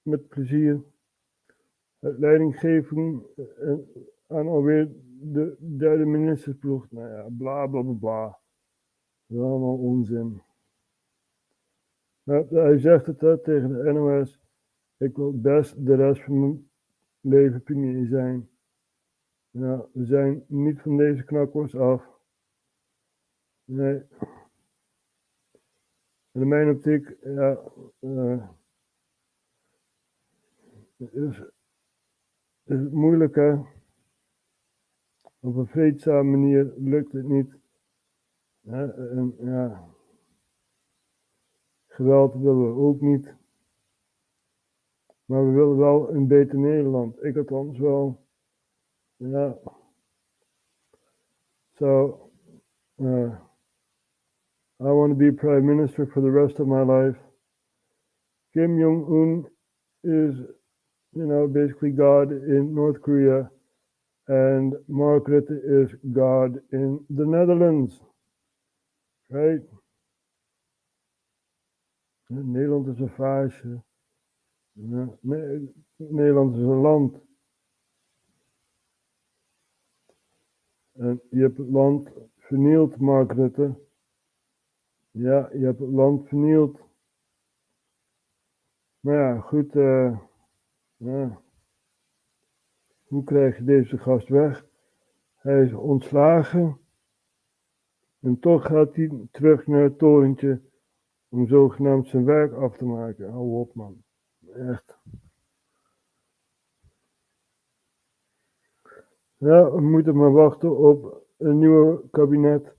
met plezier het leidinggeven aan alweer de derde ministersploeg. Nou ja, bla bla bla bla. Dat is allemaal onzin. Maar hij zegt het tegen de NOS. Ik wil best de rest van mijn leven premier zijn. Ja, we zijn niet van deze knakworst af. Nee. En in mijn optiek, ja, is het moeilijk, hè. Op een vreedzame manier lukt het niet. En ja, geweld willen we ook niet. Maar we willen wel een beter Nederland. Ik althans wel. Ja. So, I want to be prime minister for the rest of my life. Kim Jong-un is, basically God in North Korea. And Mark Rutte is God in the Netherlands. Right? Nederland is een vaasje. Nederland is een land. En je hebt het land vernield, Mark Rutte. Ja, je hebt het land vernield. Maar ja, goed. Ja. Hoe krijg je deze gast weg? Hij is ontslagen. En toch gaat hij terug naar het torentje om zogenaamd zijn werk af te maken. Hou op, man. Echt. Ja, we moeten maar wachten op een nieuwe kabinet.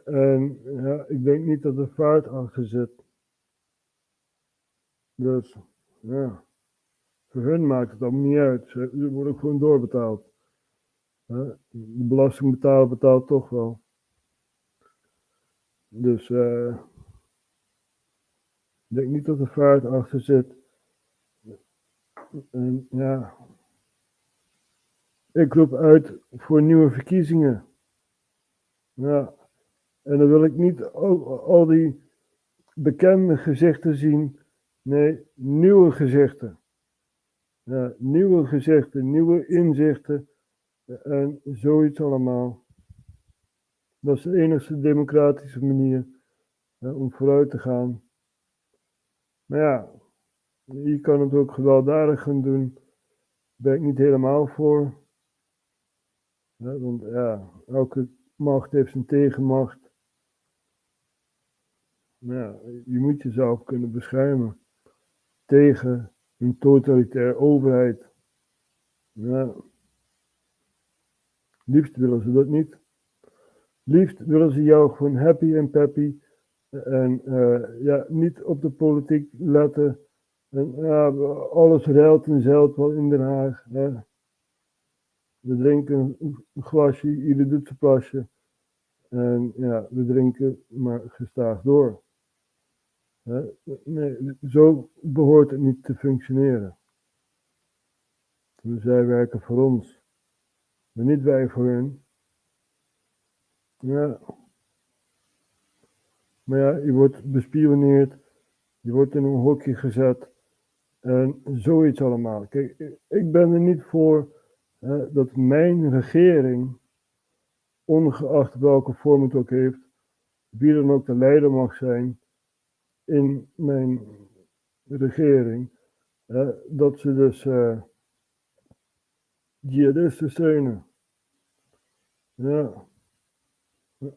En ja, ik denk niet dat er vaart achter zit. Dus, ja. Voor hun maakt het allemaal niet uit. Ze worden gewoon doorbetaald. De belastingbetaler betaalt toch wel. Dus, ik denk niet dat er vaart achter zit. En ja. Ik roep uit voor nieuwe verkiezingen. Ja. En dan wil ik niet al die bekende gezichten zien. Nee, nieuwe gezichten. Ja, nieuwe gezichten, nieuwe inzichten. En zoiets allemaal. Dat is de enige democratische manier om vooruit te gaan. Maar ja, je kan het ook gewelddadig gaan doen. Daar ben ik niet helemaal voor. Want ja, elke macht heeft zijn tegenmacht. Ja, je moet jezelf kunnen beschermen tegen een totalitaire overheid. Ja. Liefst willen ze dat niet. Liefst willen ze jou gewoon happy en peppy. En ja, niet op de politiek letten. En ja, alles ruilt en zeilt wel in Den Haag. Ja. We drinken een glasje, ieder doet zijn plasje. En ja, we drinken maar gestaag door. Nee, zo behoort het niet te functioneren. Zij werken voor ons, maar niet wij voor hen. Ja. Maar ja, je wordt bespioneerd, je wordt in een hokje gezet en zoiets allemaal. Kijk, ik ben er niet voor dat mijn regering, ongeacht welke vorm het ook heeft, wie dan ook de leider mag zijn, in mijn regering, dat ze dus jihadisten steunen. Ja.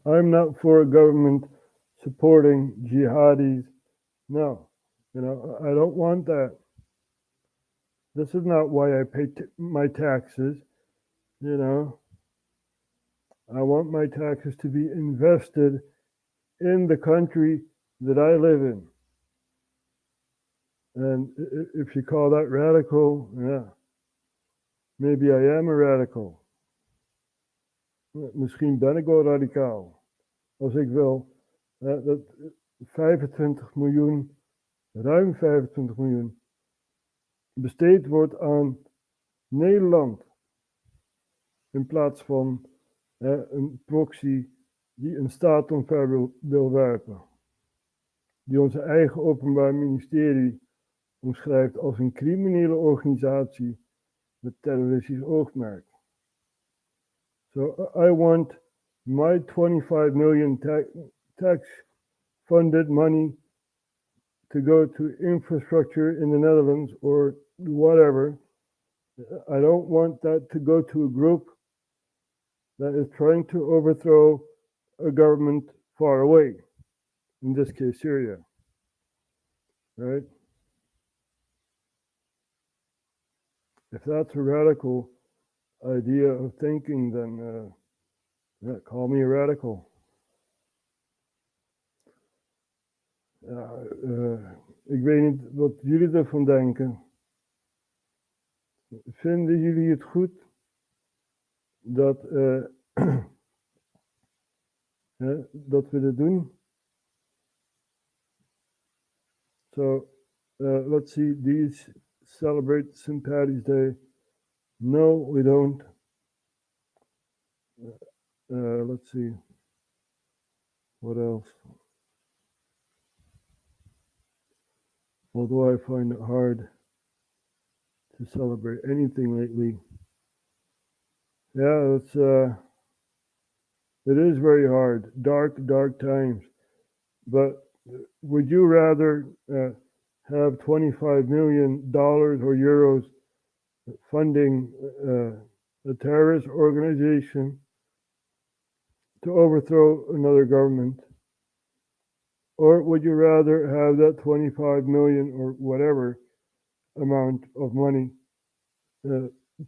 I'm not for a government supporting jihadis. No, I don't want that. This is not why I pay my taxes. I want my taxes to be invested in the country that I live in. And if you call that radical, yeah, maybe I am a radical. Misschien ben ik wel radicaal. Als ik wil dat 25 miljoen, ruim 25 miljoen, besteed wordt aan Nederland. In plaats van een proxy die een staat omver wil werpen. Die onze eigen openbaar ministerie omschrijft als een criminele organisatie met terroristisch oogmerk. So I want my 25 million tax-funded money to go to infrastructure in the Netherlands or whatever. I don't want that to go to a group that is trying to overthrow a government far away. In this case, Syria. Right? If that's a radical idea of thinking, then call me a radical. Ik weet niet wat jullie ervan denken. Vinden jullie het goed dat, dat we dit doen? So, let's see, these celebrate St. Paddy's Day. No, we don't. Let's see. What else? Although I find it hard to celebrate anything lately. Yeah, it is very hard. Dark times. But would you rather have $25 million or euros funding a terrorist organization to overthrow another government? Or would you rather have that 25 million or whatever amount of money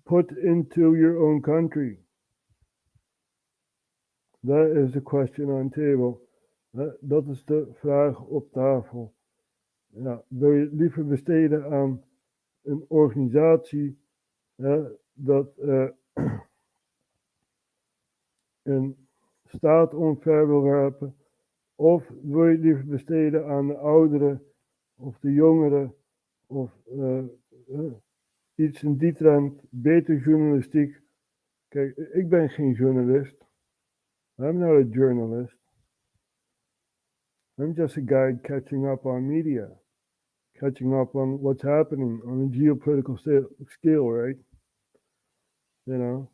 put into your own country? That is the question on table. Dat is de vraag op tafel. Ja, wil je het liever besteden aan een organisatie dat een staat omver wil werpen? Of wil je het liever besteden aan de ouderen of de jongeren of iets in die trend, beter journalistiek? Kijk, ik ben geen journalist. I'm not a journalist. I'm just a guy catching up on media, catching up on what's happening on a geopolitical scale, right? And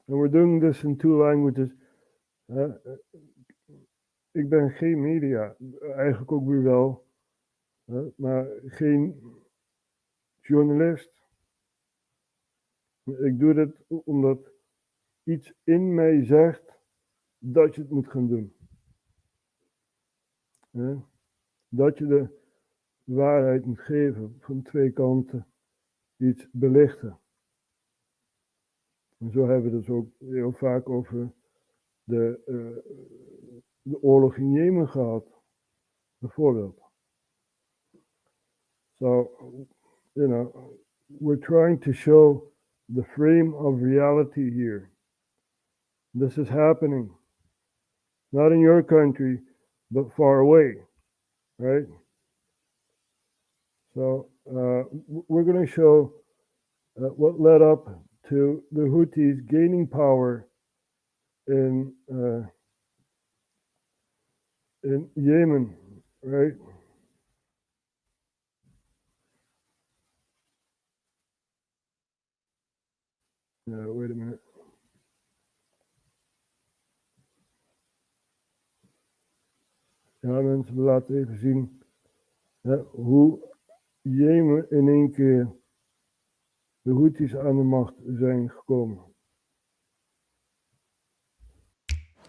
we're doing this in 2 languages. Ik ben geen media, eigenlijk ook weer wel, maar geen journalist. Ik doe dit omdat iets in mij zegt dat je het moet gaan doen. Dat je de waarheid moet geven, van 2 kanten iets belichten. En zo hebben we het dus ook heel vaak over de oorlog in Jemen gehad, bijvoorbeeld. So, we're trying to show the frame of reality here. This is happening. Not in your country, but far away, right? So, we're going to show what led up to the Houthis gaining power in Yemen, right? Wait a minute. Ja, mensen, we laten even zien hoe Jemen in één keer de Houthis aan de macht zijn gekomen.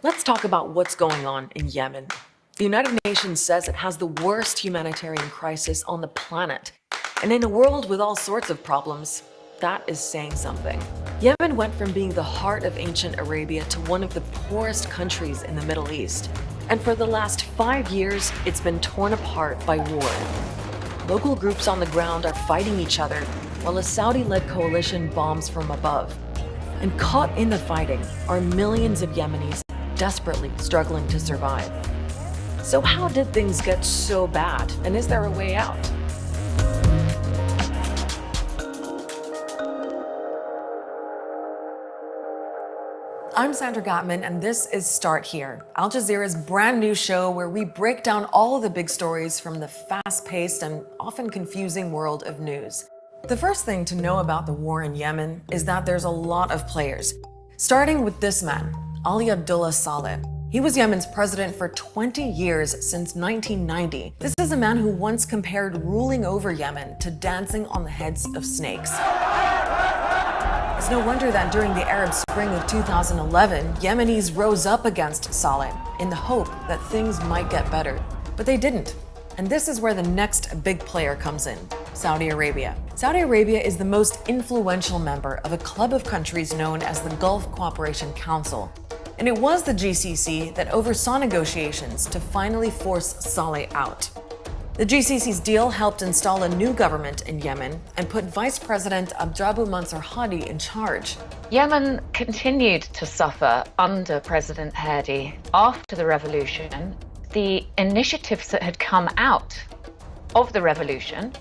Let's talk about what's going on in Yemen. The United Nations says it has the worst humanitarian crisis on the planet. And in a world with all sorts of problems, that is saying something. Yemen went from being the heart of ancient Arabia to one of the poorest countries in the Middle East. And for the last 5 years, it's been torn apart by war. Local groups on the ground are fighting each other, while a Saudi-led coalition bombs from above. And caught in the fighting are millions of Yemenis desperately struggling to survive. So how did things get so bad, and is there a way out? I'm Sandra Gottman, and this is Start Here, Al Jazeera's brand new show where we break down all of the big stories from the fast-paced and often confusing world of news. The first thing to know about the war in Yemen is that there's a lot of players, starting with this man, Ali Abdullah Saleh. He was Yemen's president for 20 years since 1990. This is a man who once compared ruling over Yemen to dancing on the heads of snakes. It's no wonder that during the Arab Spring of 2011, Yemenis rose up against Saleh in the hope that things might get better. But they didn't. And this is where the next big player comes in, Saudi Arabia. Saudi Arabia is the most influential member of a club of countries known as the Gulf Cooperation Council. And it was the GCC that oversaw negotiations to finally force Saleh out. The GCC's deal helped install a new government in Yemen and put Vice President Abdrabbuh Mansur Hadi in charge. Yemen continued to suffer under President Hadi after the revolution. The initiatives that had come out of the revolution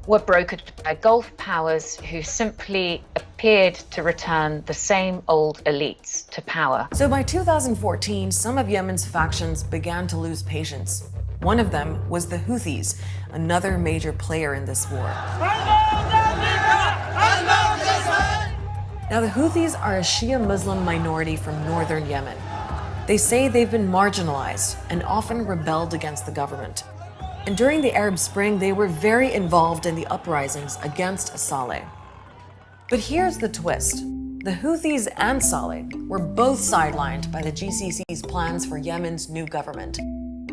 were brokered by Gulf powers who simply appeared to return the same old elites to power. So by 2014, some of Yemen's factions began to lose patience. One of them was the Houthis, another major player in this war. Now, the Houthis are a Shia Muslim minority from northern Yemen. They say they've been marginalized and often rebelled against the government. And during the Arab Spring, they were very involved in the uprisings against Saleh. But here's the twist. The Houthis and Saleh were both sidelined by the GCC's plans for Yemen's new government.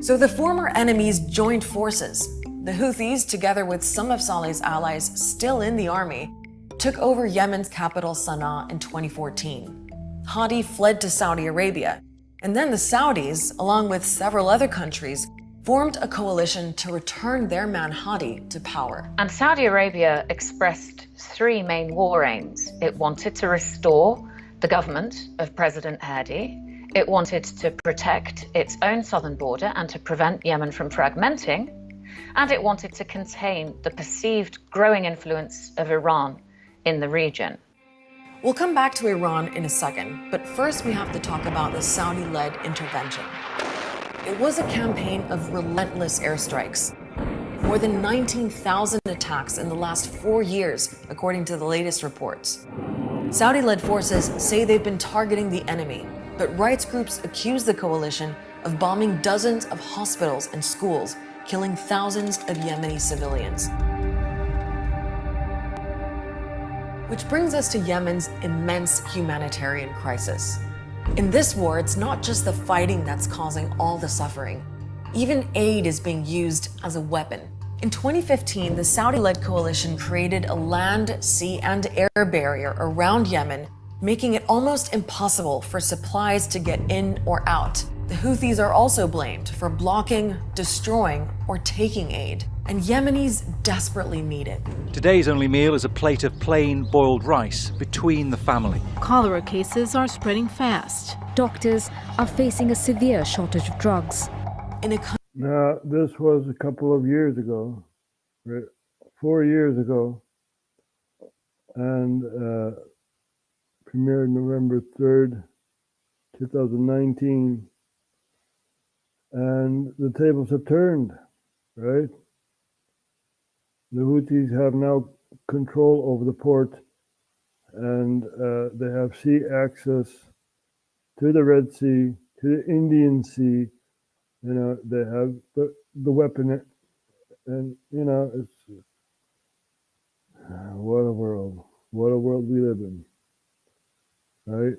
So the former enemies joined forces. The Houthis, together with some of Saleh's allies still in the army, took over Yemen's capital Sana'a in 2014. Hadi fled to Saudi Arabia, and then the Saudis, along with several other countries, formed a coalition to return their man Hadi to power. And Saudi Arabia expressed three main war aims. It wanted to restore the government of President Hadi. It wanted to protect its own southern border and to prevent Yemen from fragmenting. And it wanted to contain the perceived growing influence of Iran in the region. We'll come back to Iran in a second, but first we have to talk about the Saudi-led intervention. It was a campaign of relentless airstrikes. More than 19,000 attacks in the last 4 years, according to the latest reports. Saudi-led forces say they've been targeting the enemy, but rights groups accuse the coalition of bombing dozens of hospitals and schools, killing thousands of Yemeni civilians. Which brings us to Yemen's immense humanitarian crisis. In this war, it's not just the fighting that's causing all the suffering. Even aid is being used as a weapon. In 2015, the Saudi-led coalition created a land, sea, and air barrier around Yemen, making it almost impossible for supplies to get in or out. The Houthis are also blamed for blocking, destroying, or taking aid, and Yemenis desperately need it. Today's only meal is a plate of plain boiled rice between the family. Cholera cases are spreading fast. Doctors are facing a severe shortage of drugs. Now, this was a couple of years ago, right? 4 years ago, and premiered November 3rd, 2019, and the tables have turned, right? The Houthis have now control over the port, and they have sea access to the Red Sea, to the Indian Sea, You know, they have the weapon, and you know, it's what a world we live in, right?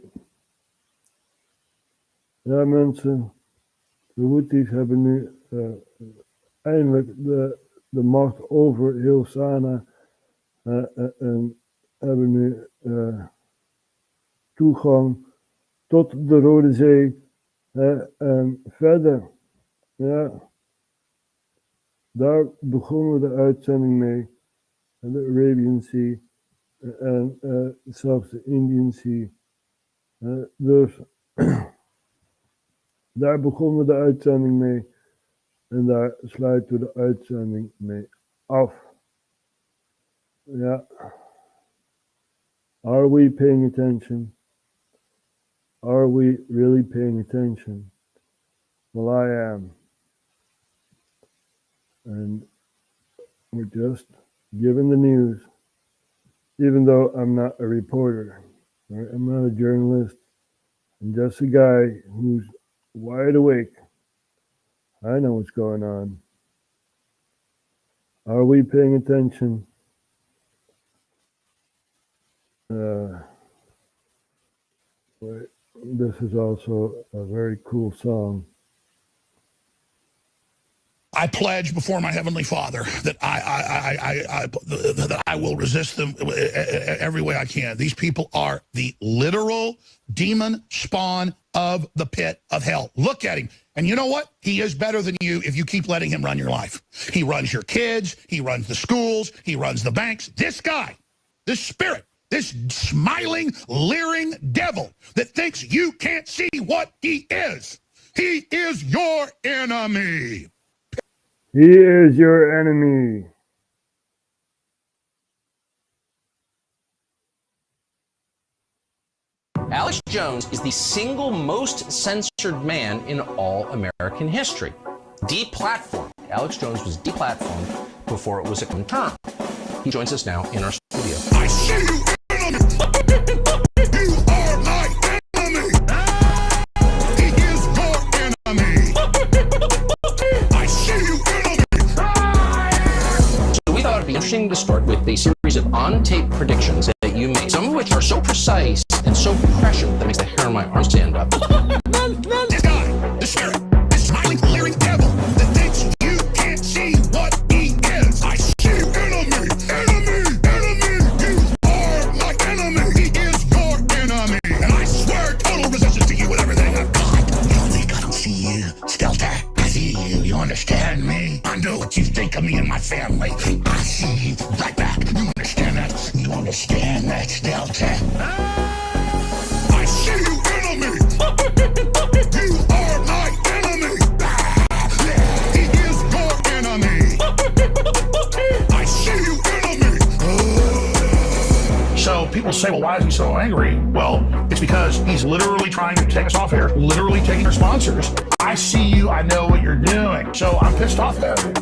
Ja, mensen, de Houthis hebben nu eindelijk de macht over heel Sanaa en hebben nu toegang tot de Rode Zee en verder. Ja, daar begonnen we de uitzending mee. De Arabian Sea en zelfs de Indian Sea. Dus daar begonnen we de uitzending mee. En daar sluiten we de uitzending mee af. Ja. Are we paying attention? Are we really paying attention? Well, I am. And we're just giving the news, even though I'm not a reporter, right? I'm not a journalist. I'm just a guy who's wide awake. I know what's going on. Are we paying attention? This is also a very cool song. I pledge before my Heavenly Father that I will resist them every way I can. These people are the literal demon spawn of the pit of hell. Look at him. And you know what? He is better than you if you keep letting him run your life. He runs your kids. He runs the schools. He runs the banks. This guy, this spirit, this smiling, leering devil that thinks you can't see what he is your enemy. He is your enemy. Alex Jones is the single most censored man in all American history. Deplatformed. Alex Jones was deplatformed before it was a term. He joins us now in our studio. I see you, enemy. You are my enemy. He is your enemy. I see you, enemy. So we thought it'd be interesting to start with a series of on-tape predictions that you made, some of which are so precise and so prescient that makes the hair on my arm stand up. This guy, the spirit, this smiling, leering devil that thinks you can't see what he is. I see you, enemy, enemy, enemy. You are my enemy. He is your enemy. And I swear total resistance to you with everything I've got. You don't think I don't see you, Stelter? I see you. You understand me? I know what you think of me and my family. I see you right back. You understand that? You understand that, Stelter? I see you, enemy. You are my enemy. He is your enemy. I see you, enemy. So people say, well, why is he so angry? Well, it's because he's literally trying to take us off air, literally taking our sponsors. I see you, I know what you're doing. So I'm pissed off at him.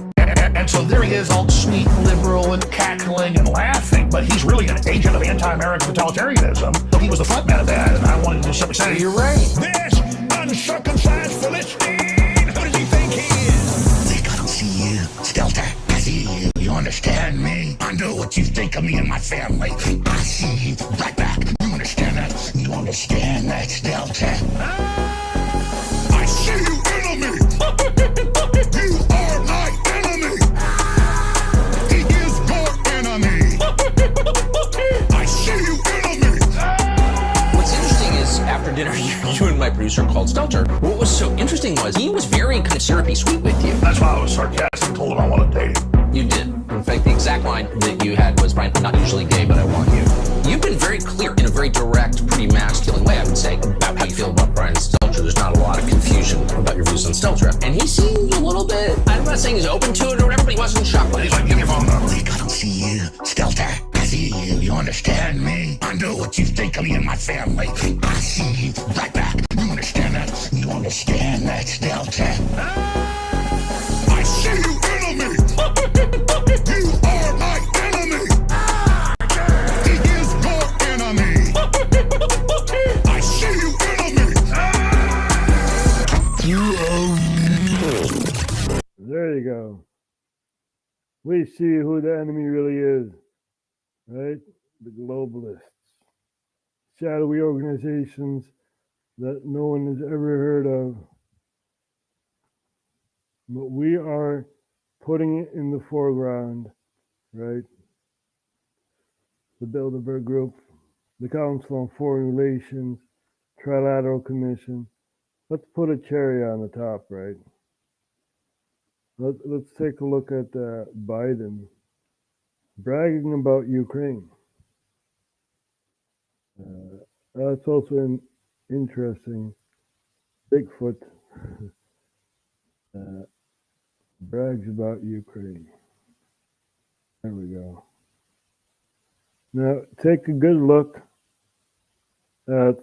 And so there he is, all sweet, liberal, and cackling and laughing, but he's really an agent of anti-American totalitarianism. He was the front man of that, and I wanted to simply say, you're right. This uncircumcised Philistine, who does he think he is? Think I don't see you, Stelter. I see you. You understand me? I know what you think of me and my family. I see you right back. You understand that? You understand that, Stelter? I see you, enemy. You are my enemy. He is your enemy. I see you, enemy. What's interesting is, after dinner, you and my producer called Stelter. What was so interesting was he was very kind of syrupy sweet with you. That's why I was sarcastic and told him I wanted to date him. You did. In fact, the exact line that you had was, Brian, I'm not usually gay, but I want you. You've been very clear in a very direct, pretty masculine way, I would say, about how you feel about Brian Stelter. There's not a lot of confusion about your views on Stelter. And he seemed a little bit, I'm not saying he's open to it or whatever, but he wasn't shocked by it. He's like, give me your phone number. Think I don't see you, Stelter. I see you. You understand me? I know what you think of me and my family. I see you right back. You understand that? You understand that, Stelter? I see you, enemy. You are my enemy. He is your enemy. I see you, enemy. We see who the enemy really is, right? The globalists, shadowy organizations that no one has ever heard of. But we are putting it in the foreground, right? The Bilderberg Group, the Council on Foreign Relations, Trilateral Commission. Let's put a cherry on the top, right? Let's take a look at Biden bragging about Ukraine. That's also interesting. Bigfoot brags about Ukraine. There we go. Now take a good look at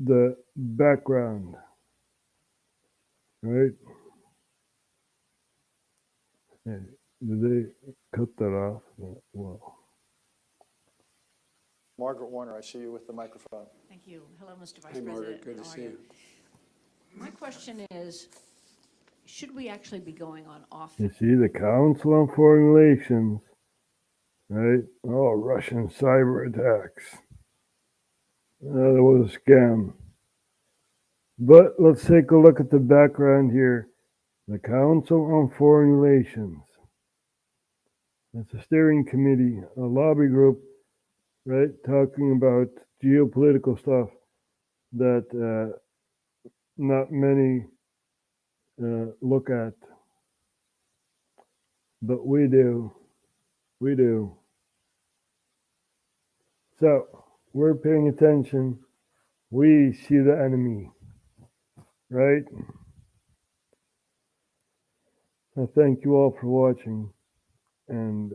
the background, right? Hey, did they cut that off? Well, Margaret Warner, I see you with the microphone. Thank you. Hello, Mr. Vice Hey, President. Margaret, good to How are see you. My question is, should we actually be going on you offense? see the Council on Foreign Relations, right? Oh, Russian cyber attacks. That was a scam. But let's take a look at the background here. The Council on Foreign Relations. It's a steering committee, a lobby group, right? Talking about geopolitical stuff that not many look at. But we do. We do. So we're paying attention. We see the enemy, right? I thank you all for watching, and